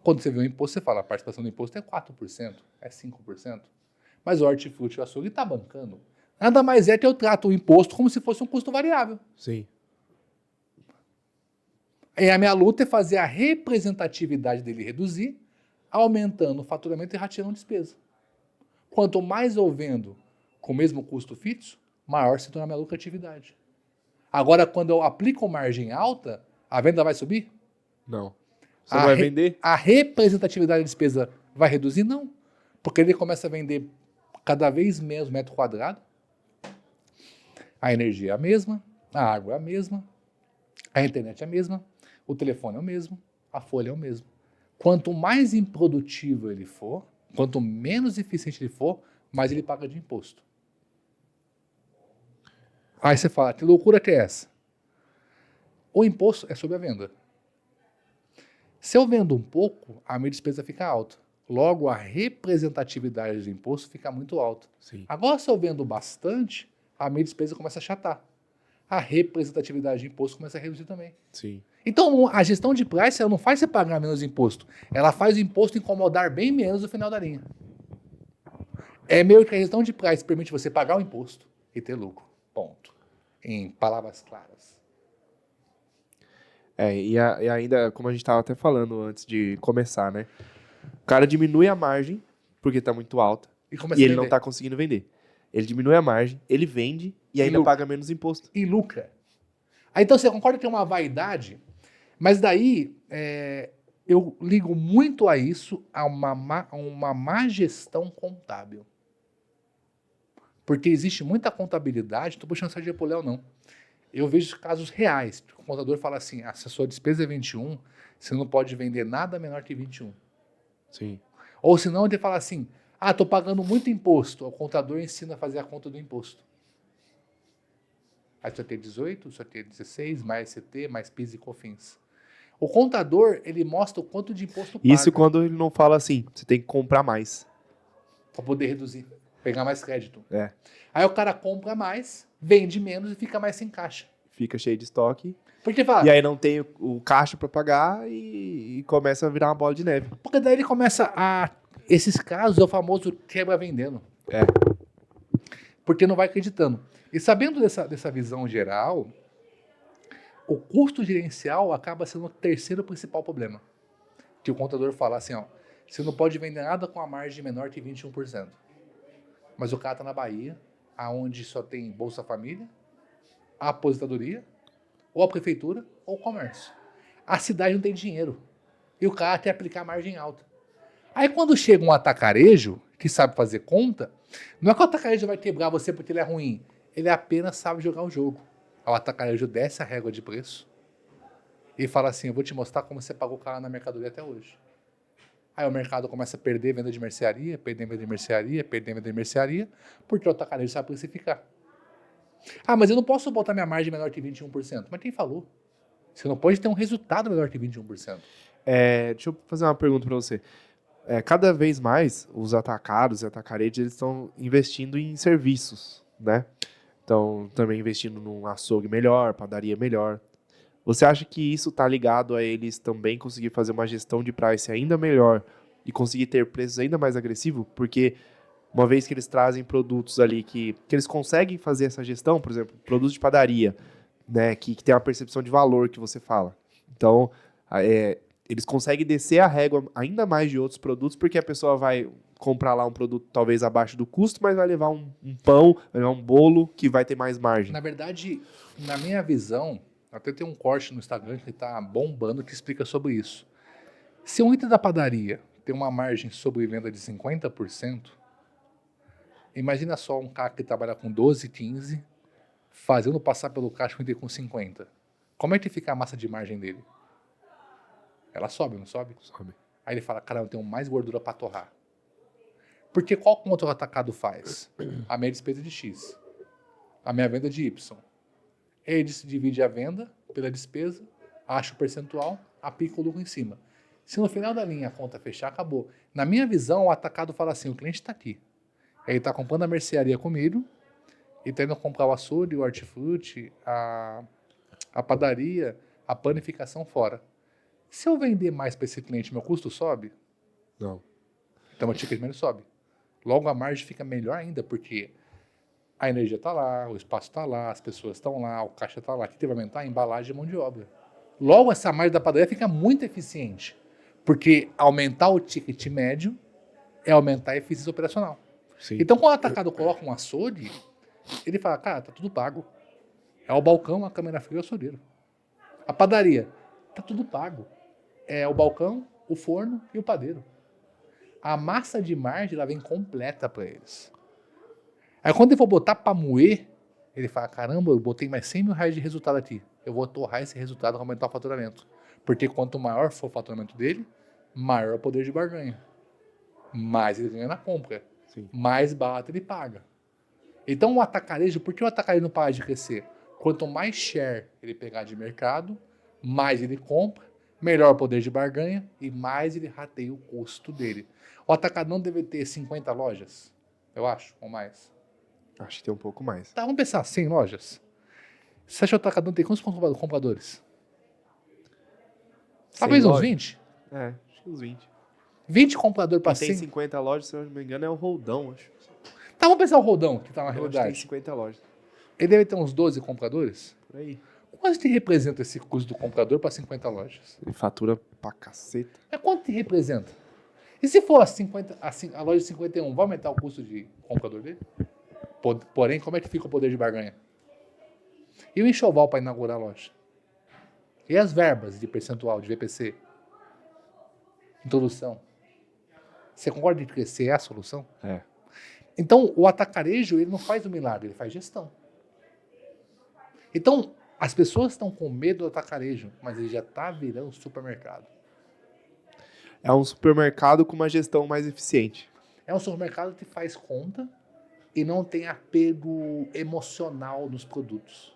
quando você vê o imposto, você fala, a participação do imposto é 4%, é 5%. Mas o hortifruti e o açougue está bancando. Nada mais é que eu trato o imposto como se fosse um custo variável. Sim. E a minha luta é fazer a representatividade dele reduzir, aumentando o faturamento e rateando a despesa. Quanto mais eu vendo com o mesmo custo fixo, maior se torna a minha lucratividade. Agora, quando eu aplico margem alta, a venda vai subir? Não. Você vai vender? A representatividade da despesa vai reduzir? Não. Porque ele começa a vender cada vez menos metro quadrado. A energia é a mesma, a água é a mesma, a internet é a mesma, o telefone é o mesmo, a folha é o mesmo. Quanto mais improdutivo ele for, quanto menos eficiente ele for, mais ele paga de imposto. Aí você fala, que loucura que é essa? O imposto é sobre a venda. Se eu vendo um pouco, a minha despesa fica alta. Logo, a representatividade do imposto fica muito alta. Sim. Agora, se eu vendo bastante, a minha despesa começa a achatar. A representatividade do imposto começa a reduzir também. Sim. Então, a gestão de price ela não faz você pagar menos imposto. Ela faz o imposto incomodar bem menos no final da linha. É meio que a gestão de price permite você pagar o imposto e ter lucro. Ponto. Em palavras claras. E ainda, como a gente estava até falando antes de começar, né? O cara diminui a margem, porque está muito alta, e ele não está conseguindo vender. Ele diminui a margem, ele vende e ainda paga menos imposto. E lucra. Aí, então, você concorda que é uma vaidade? Mas daí, eu ligo muito a isso, a uma má gestão contábil. Porque existe muita contabilidade, não estou puxando sardinha pro Léo, não. Eu vejo casos reais. O contador fala assim, se a sua despesa é 21, você não pode vender nada menor que 21. Sim. Ou senão ele fala assim, estou pagando muito imposto. O contador ensina a fazer a conta do imposto. Aí você tem 18, você tem 16, mais CT, mais PIS e COFINS. O contador, ele mostra o quanto de imposto paga. Isso quando ele não fala assim, você tem que comprar mais. Para poder reduzir, pegar mais crédito. É. Aí o cara compra mais, vende menos e fica mais sem caixa. Fica cheio de estoque. Porque fala, e aí não tem o caixa para pagar e começa a virar uma bola de neve. Porque daí ele começa a... Esses casos é o famoso quebra vendendo. É. Porque não vai acreditando. E sabendo dessa visão geral, o custo gerencial acaba sendo o terceiro principal problema. Que o contador fala assim, você não pode vender nada com a margem menor que 21%. Mas o cara está na Bahia, onde só tem Bolsa Família, a aposentadoria, ou a prefeitura, ou o comércio. A cidade não tem dinheiro. E o cara quer aplicar margem alta. Aí quando chega um atacarejo, que sabe fazer conta, não é que o atacarejo vai quebrar você porque ele é ruim. Ele apenas sabe jogar o jogo. O atacarejo desce a régua de preço e fala assim, eu vou te mostrar como você pagou o cara na mercadoria até hoje. Aí o mercado começa a perder venda de mercearia, perder venda de mercearia, perder venda de mercearia, porque o atacarejo sabe precificar. Mas eu não posso botar minha margem menor que 21%. Mas quem falou? Você não pode ter um resultado menor que 21%. Deixa eu fazer uma pergunta para você. cada vez mais os atacados e atacarejos eles estão investindo em serviços, né? Então, também investindo num açougue melhor, padaria melhor. Você acha que isso está ligado a eles também conseguir fazer uma gestão de price ainda melhor e conseguir ter preços ainda mais agressivos? Porque uma vez que eles trazem produtos ali que eles conseguem fazer essa gestão, por exemplo, produtos de padaria, né, que tem uma percepção de valor que você fala. Então, eles conseguem descer a régua ainda mais de outros produtos, porque a pessoa vai comprar lá um produto talvez abaixo do custo, mas vai levar um pão, vai levar um bolo que vai ter mais margem. Na verdade, na minha visão, até tem um corte no Instagram que está bombando que explica sobre isso. Se um item da padaria tem uma margem sobre venda de 50%, imagina só um cara que trabalha com 12, 15, fazendo passar pelo caixa um item com 50. Como é que fica a massa de margem dele? Ela sobe, não sobe? Sobe. Aí ele fala, cara, eu tenho mais gordura para torrar. Porque qual conta o atacado faz? A minha despesa é de X. A minha venda é de Y. Ele divide a venda pela despesa, acha o percentual, aplica o lucro em cima. Se no final da linha a conta fechar, acabou. Na minha visão, o atacado fala assim, o cliente está aqui. Ele está comprando a mercearia comigo, e está indo comprar o açougue, o hortifruti, a padaria, a panificação fora. Se eu vender mais para esse cliente, meu custo sobe? Não. Então meu ticket médio sobe. Logo a margem fica melhor ainda, porque a energia está lá, o espaço está lá, as pessoas estão lá, o caixa está lá. O que vai aumentar? A embalagem e a mão de obra. Logo essa margem da padaria fica muito eficiente, porque aumentar o ticket médio é aumentar a eficiência operacional. Sim. Então quando o atacado coloca um açougue, ele fala, cara, tá tudo pago. É o balcão, a câmera fria e o açougueiro. A padaria, tá tudo pago. É o balcão, o forno e o padeiro. A massa de margem ela vem completa para eles. Aí quando ele for botar para moer, ele fala, caramba, eu botei mais 100 mil reais de resultado aqui. Eu vou torrar esse resultado para aumentar o faturamento. Porque quanto maior for o faturamento dele, maior o poder de barganha. Mais ele ganha na compra. Sim. Mais barato ele paga. Então o atacarejo, por que o atacarejo não para de crescer? Quanto mais share ele pegar de mercado, mais ele compra, melhor o poder de barganha e mais ele rateia o custo dele. O atacado não deve ter 50 lojas, eu acho, ou mais. Acho que tem um pouco mais. Tá, vamos pensar, 100 lojas. Você acha que o atacadão tem quantos compradores? Talvez uns 20? Acho que uns 20. 20 compradores para Quem 100? tem 50 lojas, se eu não me engano, é o Roldão, acho. Tá, vamos pensar o Rodão, que tá na Eu acho que tem realidade. 50 lojas. Ele deve ter uns 12 compradores? Por aí. Quanto te representa esse custo do comprador para 50 lojas? Ele fatura pra caceta. Mas quanto te representa? E se for a loja de 51, vai aumentar o custo de comprador dele? Porém, como é que fica o poder de barganha? E o enxoval para inaugurar a loja? E as verbas de percentual, de VPC? Introdução? Você concorda de crescer é a solução? É. Então, o atacarejo, ele não faz o milagre, ele faz gestão. Então, as pessoas estão com medo do atacarejo, mas ele já está virando supermercado. É um supermercado com uma gestão mais eficiente. É um supermercado que faz conta e não tem apego emocional nos produtos.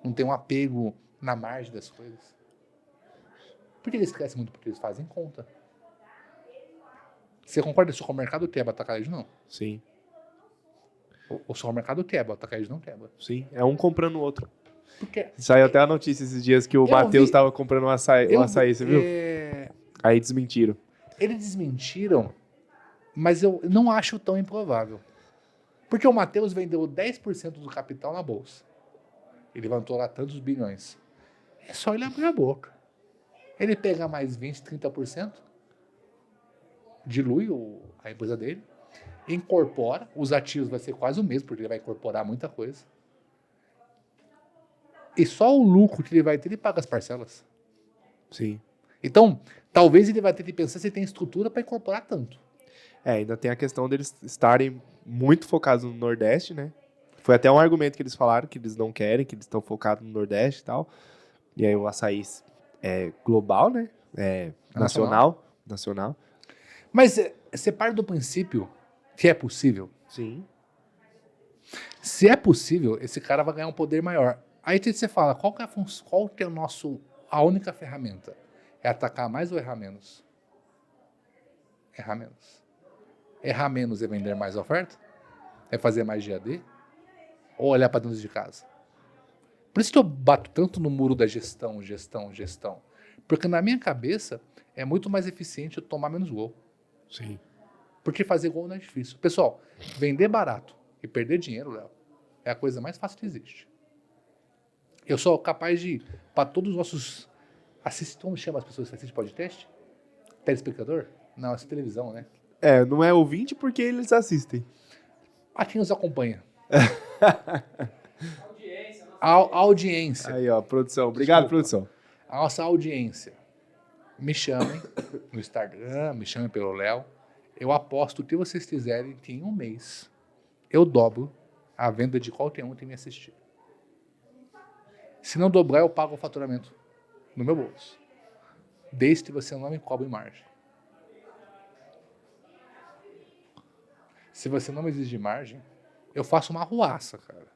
Não tem um apego na margem das coisas. Por que eles crescem muito? Porque eles fazem conta. Você concorda que o supermercado quebra, o atacarejo não? Sim. O supermercado quebra, o atacarejo não quebra. Sim. É um comprando o outro. Porque Saiu até a notícia esses dias que o Matheus estava comprando um açaí, você viu? Aí desmentiram. Eles desmentiram, mas eu não acho tão improvável. Porque o Matheus vendeu 10% do capital na bolsa. Ele levantou lá tantos bilhões. É só ele abrir a boca. Ele pega mais 20%, 30%, dilui a empresa dele, incorpora, os ativos vai ser quase o mesmo, porque ele vai incorporar muita coisa. E só o lucro que ele vai ter, ele paga as parcelas. Sim. Então, talvez ele vai ter que pensar se ele tem estrutura para incorporar tanto. Ainda tem a questão deles estarem muito focados no Nordeste, né? Foi até um argumento que eles falaram, que eles não querem, que eles estão focados no Nordeste e tal. E aí o açaí é global, né? É nacional. Mas você parte do princípio que é possível. Sim. Se é possível, esse cara vai ganhar um poder maior. Aí você fala, qual que é a única ferramenta? É atacar mais ou errar menos? Errar menos. Errar menos é vender mais oferta? É fazer mais GAD? Ou olhar para dentro de casa? Por isso que eu bato tanto no muro da gestão. Porque na minha cabeça é muito mais eficiente eu tomar menos gol. Sim. Porque fazer gol não é difícil. Pessoal, vender barato e perder dinheiro, Léo, é a coisa mais fácil que existe. Eu sou capaz de, para todos os nossos assistentes, como chama as pessoas que assistem podcast? Telespectador? Não, essa é televisão, né? Não é ouvinte porque eles assistem. A quem nos acompanha. A audiência. Aí, ó, produção. Obrigado, Desculpa. produção. A nossa audiência. Me chamem no Instagram, me chamem pelo Léo. Eu aposto o que vocês quiserem que em um mês eu dobro a venda de qualquer um que me assistir. Se não dobrar, eu pago o faturamento no meu bolso. Desde que você não me cobre margem. Se você não me exige margem, eu faço uma arruaça, cara.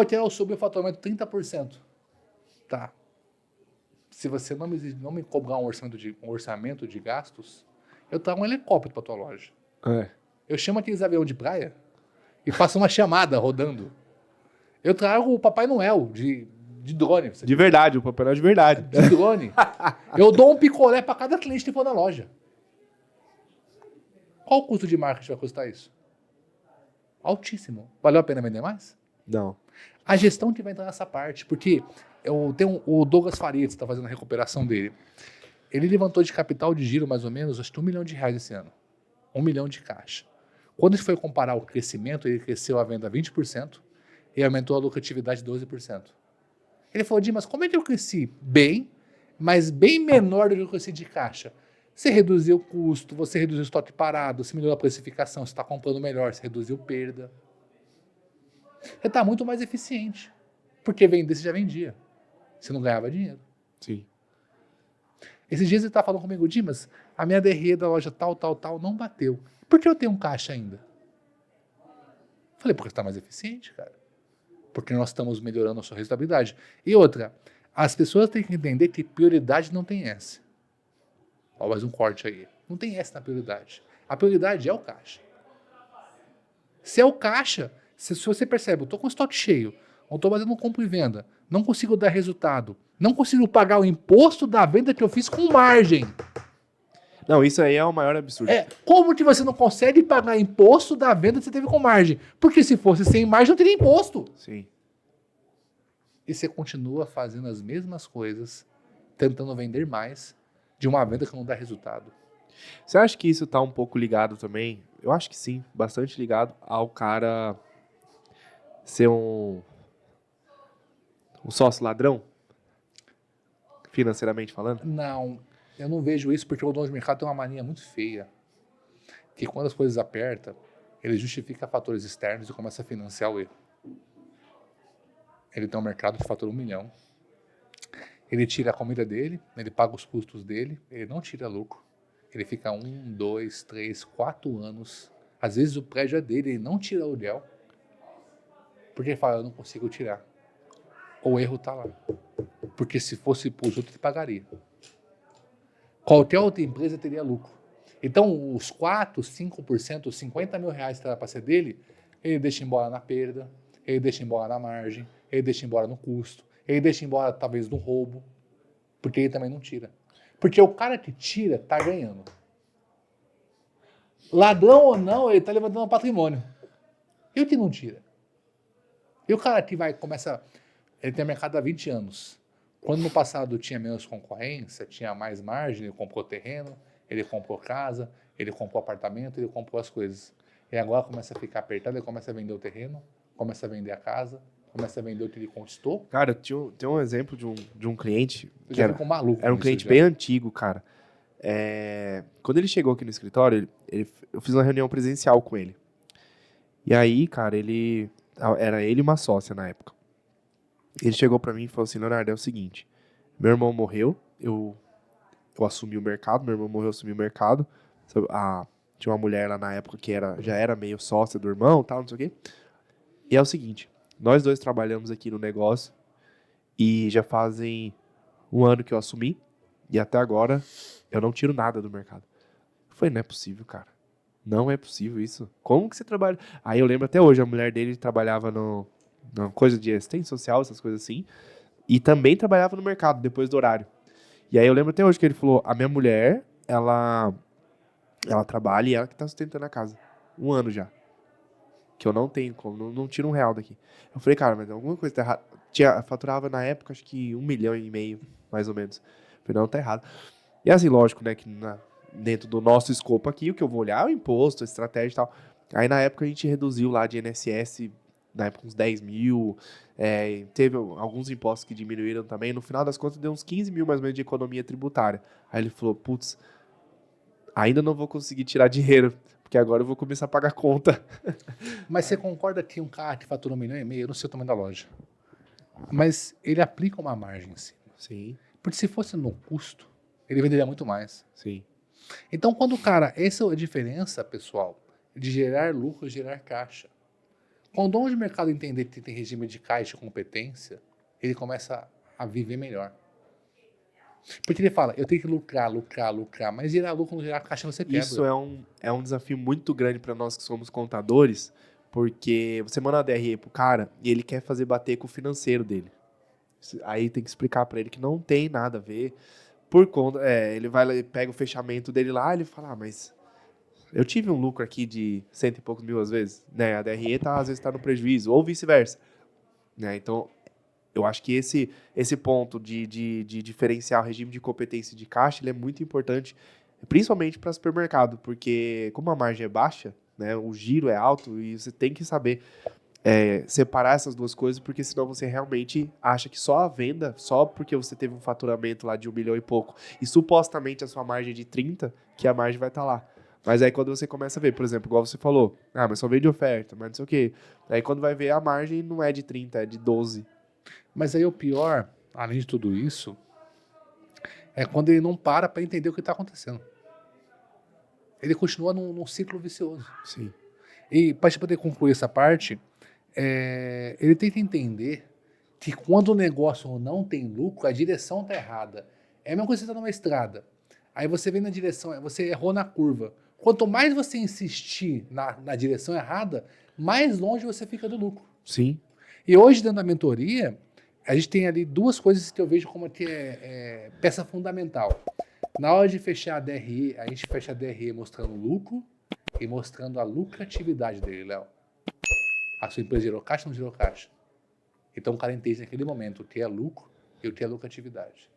Eu quero subir o faturamento 30%. Tá. Se você não me cobrar um orçamento de gastos, eu trago um helicóptero para tua loja. Eu chamo aqueles aviões de praia e faço uma chamada rodando. Eu trago o Papai Noel de drone. De verdade, o Papai Noel de verdade. De drone. Eu dou um picolé para cada cliente que for na loja. Qual o custo de marketing vai custar isso? Altíssimo. Valeu a pena vender mais? Não. A gestão que vai entrar nessa parte, porque eu tenho o Douglas Faria, que está fazendo a recuperação dele. Ele levantou de capital de giro, mais ou menos, acho que R$1 milhão esse ano. 1 milhão de caixa. Quando ele foi comparar o crescimento, ele cresceu a venda 20% e aumentou a lucratividade 12%. Ele falou, Dimas, como é que eu cresci bem, mas bem menor do que eu cresci de caixa? Você reduziu o custo, você reduziu o estoque parado, você melhorou a precificação, você está comprando melhor, você reduziu perda. Você está muito mais eficiente. Porque vender você já vendia. Você não ganhava dinheiro. Sim. Esses dias ele estava falando comigo, Dimas, a minha DRE da loja tal, não bateu. Por que eu tenho um caixa ainda? Falei, porque você está mais eficiente, cara. Porque nós estamos melhorando a sua rentabilidade. E outra, as pessoas têm que entender que prioridade não tem S. Ó, mais um corte aí. Não tem S na prioridade. A prioridade é o caixa. Se é o caixa, se você percebe, eu estou com o estoque cheio, eu estou fazendo compra e venda, não consigo dar resultado, não consigo pagar o imposto da venda que eu fiz com margem. Não, isso aí é o maior absurdo. Como que você não consegue pagar imposto da venda que você teve com margem? Porque se fosse sem margem, não teria imposto. Sim. E você continua fazendo as mesmas coisas, tentando vender mais, de uma venda que não dá resultado. Você acha que isso tá um pouco ligado também? Eu acho que sim, bastante ligado ao cara ser um sócio ladrão, financeiramente falando? Não, eu não vejo isso porque o dono de mercado tem uma mania muito feia. Que quando as coisas apertam, ele justifica fatores externos e começa a financiar o erro. Ele tem um mercado que fatura 1 milhão. Ele tira a comida dele, ele paga os custos dele, ele não tira lucro. Ele fica 1, 2, 3, 4 anos. Às vezes o prédio é dele, ele não tira aluguel. Porque ele fala, eu não consigo tirar. O erro está lá. Porque se fosse para os outros, ele pagaria. Qualquer outra empresa teria lucro. Então, os 4%, 5%, os 50 mil reais que era para ser dele, ele deixa embora na perda, ele deixa embora na margem, ele deixa embora no custo, ele deixa embora talvez no roubo, porque ele também não tira. Porque o cara que tira está ganhando. Ladrão ou não, ele está levantando um patrimônio. E o que não tira? E o cara que começa... Ele tem mercado há 20 anos. Quando no passado tinha menos concorrência, tinha mais margem, ele comprou terreno, ele comprou casa, ele comprou apartamento, ele comprou as coisas. E agora começa a ficar apertado, ele começa a vender o terreno, começa a vender a casa, começa a vender o que ele conquistou. Cara, tem um exemplo de um cliente que já ficou maluco. era um cliente bem antigo, cara. Quando ele chegou aqui no escritório, eu fiz uma reunião presencial com ele. E aí, cara, era ele e uma sócia na época. Ele chegou pra mim e falou assim, Leonardo, é o seguinte, meu irmão morreu, eu assumi o mercado, meu irmão morreu, eu assumi o mercado. Tinha uma mulher lá na época que já era meio sócia do irmão, tal, não sei o quê. E é o seguinte, nós dois trabalhamos aqui no negócio e já fazem 1 ano que eu assumi. E até agora, eu não tiro nada do mercado. Eu falei, não é possível, cara. Não é possível isso. Como que você trabalha? Aí eu lembro até hoje, a mulher dele trabalhava numa coisa de assistência social, essas coisas assim. E também trabalhava no mercado, depois do horário. E aí eu lembro até hoje que ele falou, a minha mulher, ela trabalha e ela que tá sustentando a casa. 1 ano já. Que eu não tenho como, não tiro R$ 1 daqui. Eu falei, cara, mas alguma coisa tá errada. Faturava na época, acho que 1,5 milhão, mais ou menos. Eu falei, não, tá errado. E assim, lógico, né, que dentro do nosso escopo aqui, o que eu vou olhar é o imposto, a estratégia e tal. Aí na época a gente reduziu lá de INSS, na época uns 10 mil, teve alguns impostos que diminuíram também. No final das contas deu uns 15 mil mais ou menos de economia tributária. Aí ele falou, putz, ainda não vou conseguir tirar dinheiro, porque agora eu vou começar a pagar conta. Mas você concorda que um carro que fatura 1,5 milhão, eu não sei o tamanho da loja, mas ele aplica uma margem em cima. Sim, Porque se fosse no custo, ele venderia muito mais. sim. Então, quando o cara... Essa é a diferença, pessoal, de gerar lucro e gerar caixa. Quando o dono de mercado entender que tem regime de caixa e competência, ele começa a viver melhor. Porque ele fala, eu tenho que lucrar, lucrar, lucrar, mas gerar lucro, não gerar caixa, você quebra. Isso é um desafio muito grande para nós que somos contadores, porque você manda uma DRE pro cara e ele quer fazer bater com o financeiro dele. Aí tem que explicar para ele que não tem nada a ver. Por conta, ele vai lá e pega o fechamento dele lá, ele fala, mas eu tive um lucro aqui de cento e poucos mil às vezes, né? A DRE às vezes tá no prejuízo, ou vice-versa, né? Então, eu acho que esse ponto de diferenciar o regime de competência e de caixa, ele é muito importante, principalmente para supermercado, porque como a margem é baixa, né, o giro é alto e você tem que saber separar essas duas coisas, porque senão você realmente acha que só a venda, só porque você teve um faturamento lá de 1 milhão e pouco, e supostamente a sua margem é de 30, que a margem vai estar lá. Mas aí quando você começa a ver, por exemplo, igual você falou, mas só vende oferta, mas não sei o quê. Aí quando vai ver a margem não é de 30, é de 12. Mas aí o pior, além de tudo isso, é quando ele não para entender o que está acontecendo. Ele continua num ciclo vicioso. Sim. E para poder concluir essa parte, ele tem que entender que quando o negócio não tem lucro, a direção está errada. É a mesma coisa que você está numa estrada. Aí você vem na direção, você errou na curva. Quanto mais você insistir na direção errada, mais longe você fica do lucro. Sim. E hoje, dentro da mentoria, a gente tem ali duas coisas que eu vejo como que peça fundamental. Na hora de fechar a DRE, a gente fecha a DRE mostrando o lucro e mostrando a lucratividade dele, Léo. A sua empresa gerou caixa ou não gerou caixa? Então o cara entende naquele momento o que é lucro e o que é lucratividade.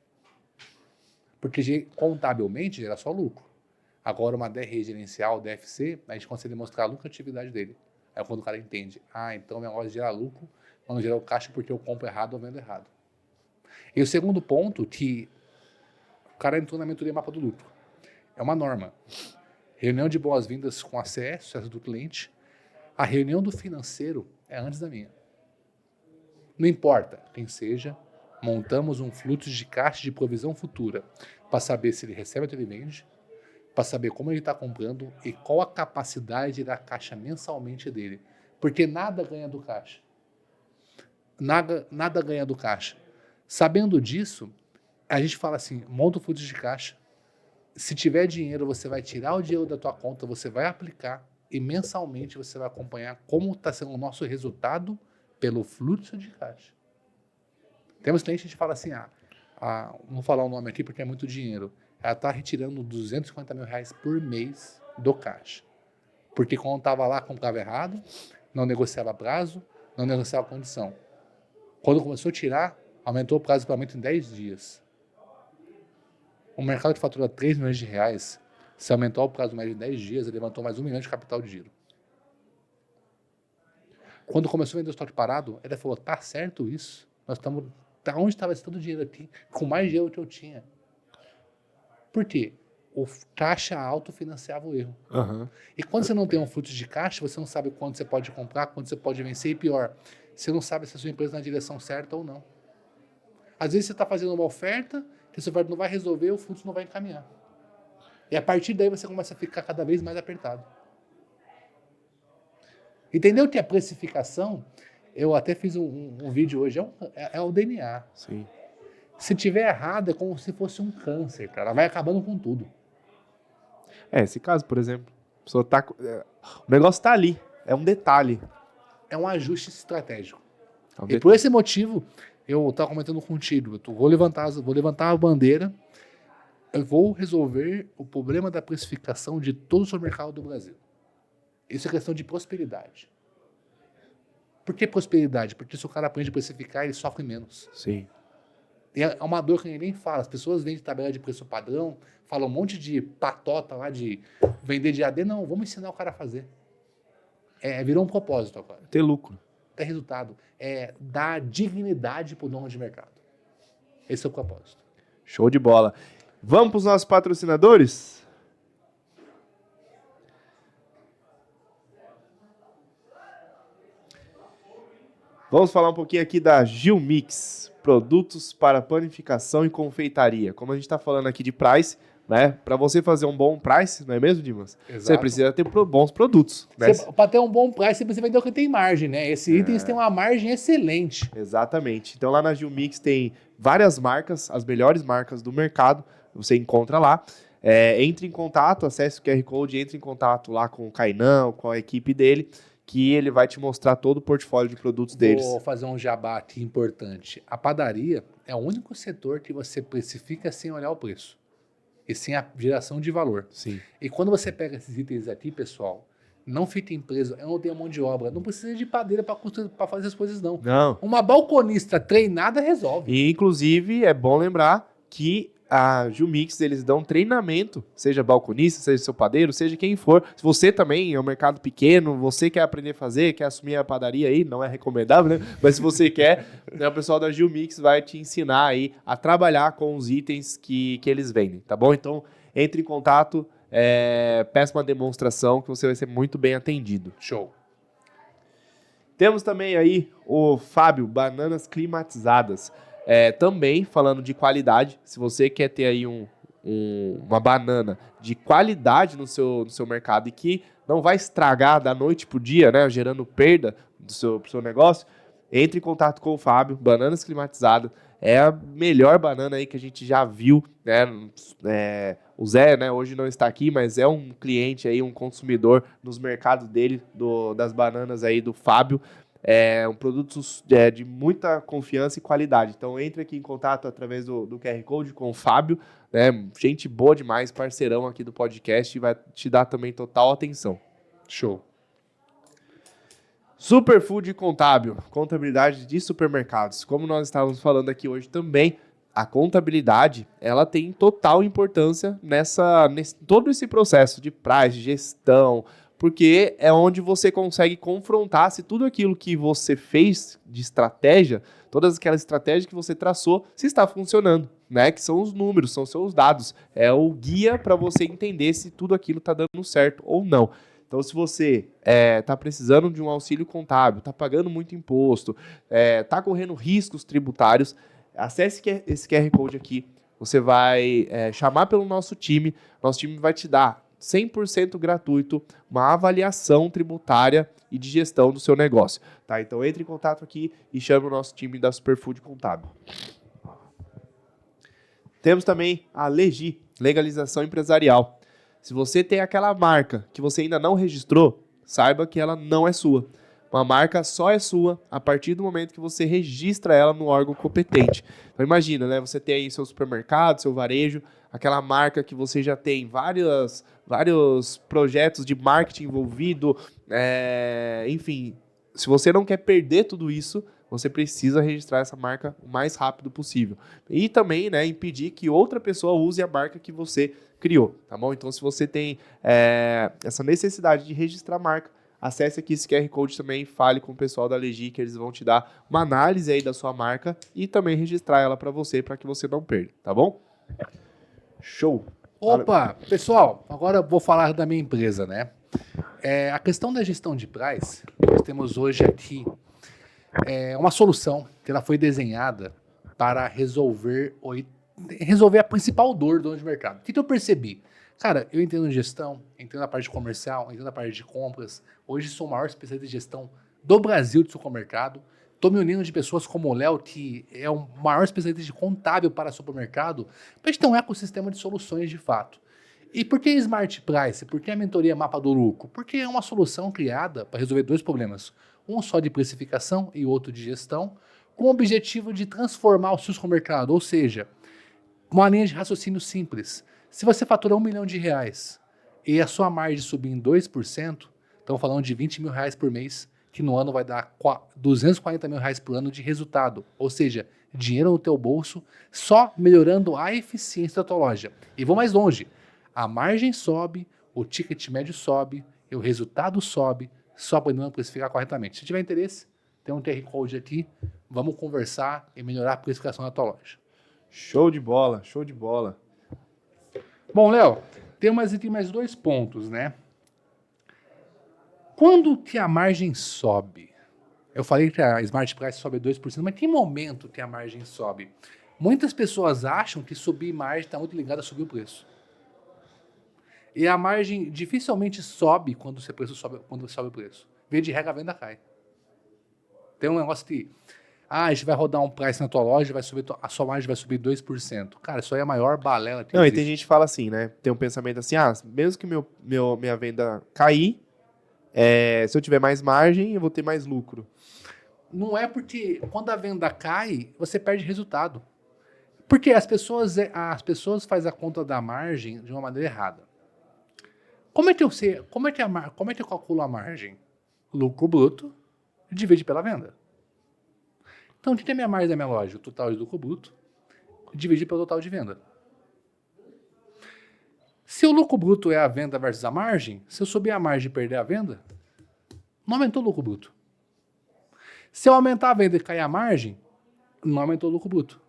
Porque contabilmente gera só lucro. Agora uma DRE gerencial, DFC, a gente consegue mostrar a lucratividade dele. É quando o cara entende, então o negócio gera lucro, mas não gera o caixa porque eu compro errado ou vendo errado. E o segundo ponto, que o cara entrou na mentoria Mapa do Lucro. É uma norma. Reunião de boas-vindas com a CE, sucesso do cliente. A reunião do financeiro é antes da minha. Não importa quem seja, montamos um fluxo de caixa de provisão futura para saber se ele recebe ou ele vende, para saber como ele está comprando e qual a capacidade da caixa mensalmente dele. Porque nada ganha do caixa. Nada ganha do caixa. Sabendo disso, a gente fala assim, monta o fluxo de caixa. Se tiver dinheiro, você vai tirar o dinheiro da tua conta, você vai aplicar e mensalmente você vai acompanhar como está sendo o nosso resultado pelo fluxo de caixa. Temos clientes que a gente fala assim, não vou falar o nome aqui porque é muito dinheiro. Ela está retirando 250 mil reais por mês do caixa. Porque quando estava lá, comprava errado, não negociava prazo, não negociava condição. Quando começou a tirar, aumentou o prazo de pagamento em 10 dias. O mercado que fatura 3 milhões de reais, se aumentou o prazo médio em 10 dias, ele levantou mais 1 milhão de capital de giro. Quando começou a vender o estoque parado, ele falou, tá certo isso? Nós estamos... Onde estava esse todo o dinheiro aqui? Com mais dinheiro que eu tinha. Por quê? O caixa alto financiava o erro. Uhum. E quando você não tem um fluxo de caixa, você não sabe quanto você pode comprar, quanto você pode vencer e pior, você não sabe se a sua empresa está na direção certa ou não. Às vezes você está fazendo uma oferta, que a sua oferta não vai resolver, o fluxo não vai encaminhar. E a partir daí você começa a ficar cada vez mais apertado. Entendeu que a precificação, eu até fiz um vídeo hoje, é o DNA. Sim. Se tiver errado, é como se fosse um câncer, cara. Vai acabando com tudo. Esse caso, por exemplo, a pessoa tá, o negócio tá ali, é um detalhe. É um ajuste estratégico. É um E detalhe. por esse motivo, eu estava comentando contigo, vou levantar a bandeira, eu vou resolver o problema da precificação de todo o supermercado do Brasil. Isso é questão de prosperidade. Por que prosperidade? Porque se o cara aprende a precificar, ele sofre menos. Sim. E é uma dor que ninguém fala. As pessoas vendem tabela de preço padrão, falam um monte de patota lá de vender de AD. Não, vamos ensinar o cara a fazer. Virou um propósito agora. Ter lucro. Ter resultado. É dar dignidade para o dono de mercado. Esse é o propósito. Show de bola. Vamos para os nossos patrocinadores? Vamos falar um pouquinho aqui da Gilmix, produtos para panificação e confeitaria. Como a gente está falando aqui de price, né? Para você fazer um bom price, não é mesmo, Dimas? Exato. Você precisa ter bons produtos. Né? Para ter um bom price, você precisa vender o que tem margem, né? Esse item tem uma margem excelente. Exatamente. Então lá na Gilmix tem várias marcas, as melhores marcas do mercado, você encontra lá. Entre em contato, acesse o QR Code, entre em contato lá com o Kainan, com a equipe dele, que ele vai te mostrar todo o portfólio de produtos deles. Vou fazer um jabá aqui importante. A padaria é o único setor que você precifica sem olhar o preço. E sem a geração de valor. Sim. E quando você pega esses itens aqui, pessoal, não fiquem presos, eu não tenho mão de obra, não precisa de padeira para fazer as coisas, não. Não. Uma balconista treinada resolve. E, inclusive, é bom lembrar que a Gilmix, eles dão treinamento, seja balconista, seja seu padeiro, seja quem for. Se você também é um mercado pequeno, você quer aprender a fazer, quer assumir a padaria aí, não é recomendável, né? Mas se você quer, né, o pessoal da Gilmix vai te ensinar aí a trabalhar com os itens que eles vendem, tá bom? Então, entre em contato, peça uma demonstração que você vai ser muito bem atendido. Show. Temos também aí o Fábio, bananas climatizadas. Também falando de qualidade, se você quer ter aí uma banana de qualidade no seu mercado e que não vai estragar da noite pro dia, né, gerando perda pro seu negócio, entre em contato com o Fábio, bananas climatizadas. É a melhor banana aí que a gente já viu, né? O Zé, né, hoje não está aqui, mas é um cliente aí, um consumidor nos mercados dele, das bananas aí do Fábio. É um produto de muita confiança e qualidade. Então, entre aqui em contato através do QR Code com o Fábio, né? Gente boa demais, parceirão aqui do podcast, e vai te dar também total atenção. Show. Superfood Contábil, contabilidade de supermercados. Como nós estávamos falando aqui hoje também, a contabilidade, ela tem total importância nesse todo esse processo de price, gestão, porque é onde você consegue confrontar se tudo aquilo que você fez de estratégia, todas aquelas estratégias que você traçou, se está funcionando, né? Que são os números, são seus dados. É o guia para você entender se tudo aquilo está dando certo ou não. Então, se você está precisando de um auxílio contábil, está pagando muito imposto, está correndo riscos tributários, acesse esse QR Code aqui. Você vai chamar pelo nosso time vai te dar 100% gratuito, uma avaliação tributária e de gestão do seu negócio. Tá? Então, entre em contato aqui e chame o nosso time da Superfood Contábil. Temos também a Legi, Legalização Empresarial. Se você tem aquela marca que você ainda não registrou, saiba que ela não é sua. Uma marca só é sua a partir do momento que você registra ela no órgão competente. Então imagina, né? Você tem aí seu supermercado, seu varejo, aquela marca que você já tem vários projetos de marketing envolvido, enfim. Se você não quer perder tudo isso, você precisa registrar essa marca o mais rápido possível. E também, né, impedir que outra pessoa use a marca que você criou, tá bom? Então, se você tem essa necessidade de registrar a marca, acesse aqui esse QR Code também, fale com o pessoal da Legi, que eles vão te dar uma análise aí da sua marca e também registrar ela para que você não perca, tá bom? Show! Opa, pessoal, agora eu vou falar da minha empresa, né? A questão da gestão de price, nós temos hoje aqui uma solução que ela foi desenhada para resolver a principal dor do dono de mercado. O que eu percebi? Cara, eu entendo em gestão, entendo na parte comercial, entendo na parte de compras. Hoje sou o maior especialista de gestão do Brasil de supermercado. Estou me unindo de pessoas como o Léo, que é o maior especialista de contábil para supermercado, para a gente ter um ecossistema de soluções de fato. E por que Smart Price? Por que a mentoria Mapa do Lucro? Porque é uma solução criada para resolver dois problemas. Um só de precificação e outro de gestão, com o objetivo de transformar o seu supermercado, ou seja, uma linha de raciocínio simples. Se você fatura R$ 1 milhão e a sua margem subir em 2%, estamos falando de R$ 20 mil por mês, que no ano vai dar R$ 240 mil por ano de resultado. Ou seja, dinheiro no teu bolso, só melhorando a eficiência da tua loja. E vou mais longe. A margem sobe, o ticket médio sobe, e o resultado sobe, só podendo precificar corretamente. Se tiver interesse, tem um QR Code aqui, vamos conversar e melhorar a precificação da tua loja. Show de bola, show de bola. Bom, Léo, temos aqui mais 2 pontos, né? Quando que a margem sobe? Eu falei que a Smart Price sobe 2%, mas que momento que a margem sobe? Muitas pessoas acham que subir margem está muito ligado a subir o preço. E a margem dificilmente sobe quando sobe o preço. Via de regra, a venda cai. Tem um negócio que, a gente vai rodar um price na tua loja, a sua margem vai subir 2%. Cara, isso aí é a maior balela que Não, existe. e tem gente que fala assim, né? Tem um pensamento assim, mesmo que minha venda cair, se eu tiver mais margem, eu vou ter mais lucro. Não é porque quando a venda cai, você perde resultado. Porque as pessoas fazem a conta da margem de uma maneira errada. Como é que eu calculo a margem? Lucro bruto divide pela venda. Então, o que é a minha margem da minha loja? O total de lucro bruto divide pelo total de venda. Se o lucro bruto é a venda versus a margem, se eu subir a margem e perder a venda, não aumentou o lucro bruto. Se eu aumentar a venda e cair a margem, não aumentou o lucro bruto.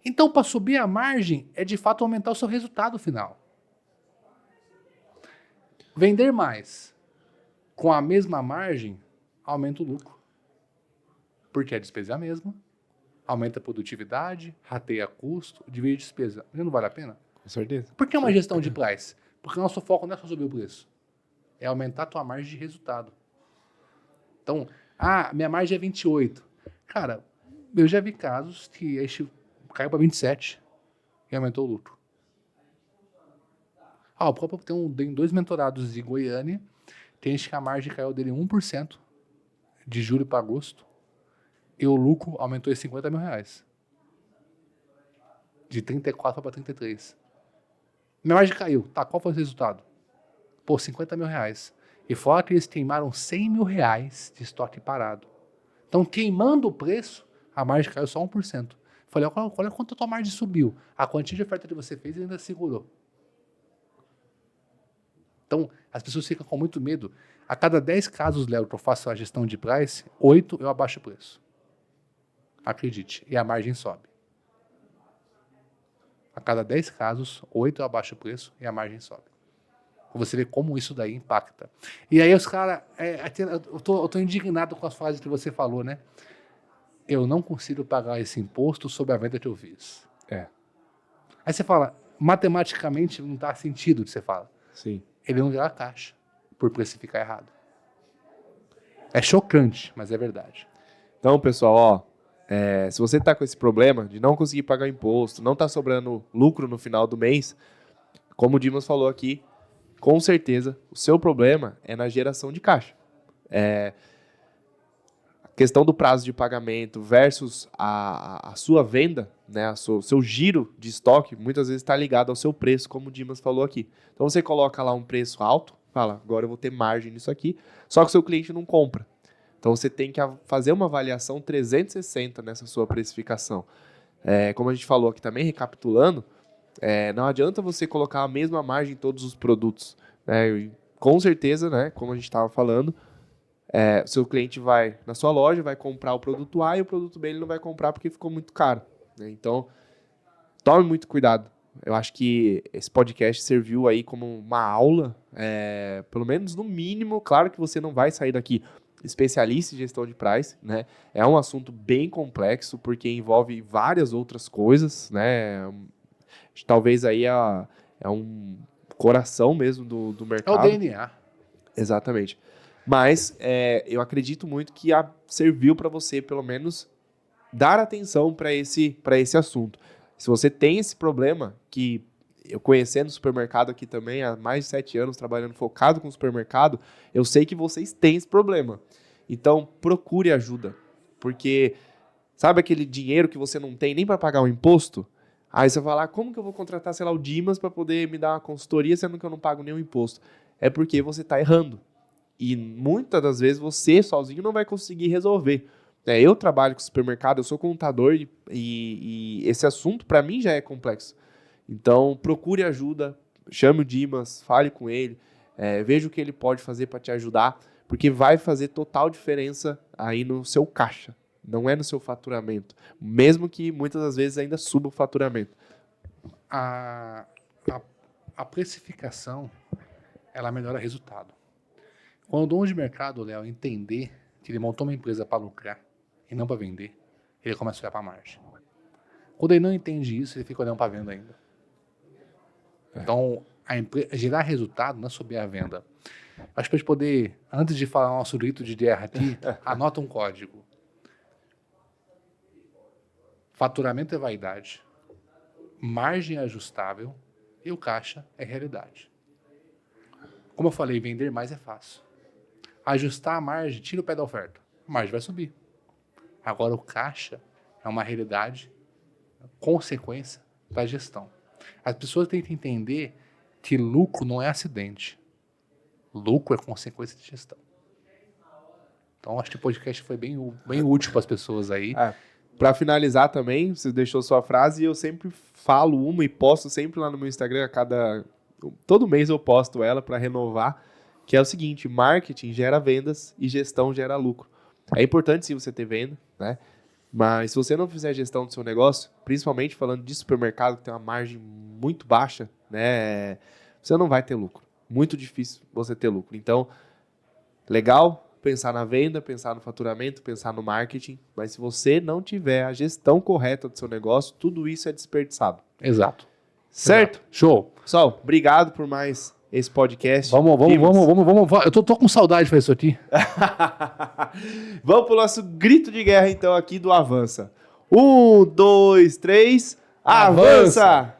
Então, para subir a margem, é de fato aumentar o seu resultado final. Vender mais com a mesma margem aumenta o lucro. Porque a despesa é a mesma, aumenta a produtividade, rateia custo, divide despesa. Mas não vale a pena? Com certeza. Por que uma gestão de price? Porque o nosso foco não é só subir o preço. É aumentar a tua margem de resultado. Então, minha margem é 28. Cara, eu já vi casos que a gente caiu para 27 e aumentou o lucro. O próprio tem 2 mentorados de Goiânia, tem gente que a margem caiu dele 1% de julho para agosto e o lucro aumentou em R$ 50 mil. De 34 para 33. Minha margem caiu. Tá, qual foi o resultado? R$ 50 mil. E fora que eles queimaram R$ 100 mil de estoque parado. Então, queimando o preço, a margem caiu só 1%. Falei, olha quanto a tua margem subiu. A quantia de oferta que você fez ainda segurou. Então, as pessoas ficam com muito medo. A cada 10 casos, Léo, que eu faço a gestão de price, 8 eu abaixo o preço. Acredite. E a margem sobe. A cada 10 casos, 8 eu abaixo o preço e a margem sobe. Você vê como isso daí impacta. E aí os caras... eu tô indignado com as frases que você falou, né? Eu não consigo pagar esse imposto sobre a venda que eu fiz. Aí você fala, matematicamente não dá sentido o que você fala. Sim. Ele não gera caixa por precificar errado. É chocante, mas é verdade. Então, pessoal, se você está com esse problema de não conseguir pagar imposto, não está sobrando lucro no final do mês, como o Dimas falou aqui, com certeza o seu problema é na geração de caixa. A questão do prazo de pagamento versus a sua venda, né, seu giro de estoque, muitas vezes está ligado ao seu preço, como o Dimas falou aqui. Então você coloca lá um preço alto, fala, agora eu vou ter margem nisso aqui, só que o seu cliente não compra. Então você tem que fazer uma avaliação 360 nessa sua precificação. Como a gente falou aqui também, recapitulando, não adianta você colocar a mesma margem em todos os produtos. E, com certeza, né, como a gente estava falando, o seu cliente vai na sua loja, vai comprar o produto A e o produto B ele não vai comprar porque ficou muito caro. Né? Então, tome muito cuidado. Eu acho que esse podcast serviu aí como uma aula, pelo menos no mínimo. Claro que você não vai sair daqui especialista em gestão de price, né? É um assunto bem complexo porque envolve várias outras coisas, né? Talvez aí é um coração mesmo do mercado. É o DNA. Exatamente. Mas eu acredito muito que serviu para você, pelo menos, dar atenção para esse assunto. Se você tem esse problema, que eu conhecendo o supermercado aqui também, há mais de 7 anos trabalhando focado com supermercado, eu sei que vocês têm esse problema. Então, procure ajuda. Porque, sabe aquele dinheiro que você não tem nem para pagar o imposto? Aí você vai lá, como que eu vou contratar, sei lá, o Dimas para poder me dar uma consultoria, sendo que eu não pago nenhum imposto? É porque você está errando. E muitas das vezes você sozinho não vai conseguir resolver. Eu trabalho com supermercado, eu sou contador e esse assunto para mim já é complexo. Então procure ajuda, chame o Dimas, fale com ele, veja o que ele pode fazer para te ajudar, porque vai fazer total diferença aí no seu caixa, não é no seu faturamento, mesmo que muitas das vezes ainda suba o faturamento. A precificação, ela melhora resultado. Quando o dono de mercado, Léo, entender que ele montou uma empresa para lucrar e não para vender, ele começa a olhar para a margem. Quando ele não entende isso, ele fica olhando para a venda ainda. Então, gerar resultado não é sobre a venda. Acho que para a gente poder, antes de falar nosso grito de guerra aqui, anota um código. Faturamento é vaidade, margem é ajustável e o caixa é realidade. Como eu falei, vender mais é fácil. Ajustar a margem, tira o pé da oferta. A margem vai subir. Agora, o caixa é uma realidade, consequência da gestão. As pessoas têm que entender que lucro não é acidente. Lucro é consequência de gestão. Então, acho que o podcast foi bem útil para as pessoas aí. Para finalizar também, você deixou sua frase e eu sempre falo uma e posto sempre lá no meu Instagram, todo mês eu posto ela para renovar, que é o seguinte: marketing gera vendas e gestão gera lucro. É importante sim você ter venda, né? Mas se você não fizer gestão do seu negócio, principalmente falando de supermercado, que tem uma margem muito baixa, né? Você não vai ter lucro. Muito difícil você ter lucro. Então, legal pensar na venda, pensar no faturamento, pensar no marketing, mas se você não tiver a gestão correta do seu negócio, tudo isso é desperdiçado. Exato. Certo? Exato. Show. Pessoal, obrigado por mais esse podcast. Vamos. Eu tô com saudade de fazer isso aqui. Vamos pro nosso grito de guerra, então, aqui do Avança. 1, 2, 3, avança!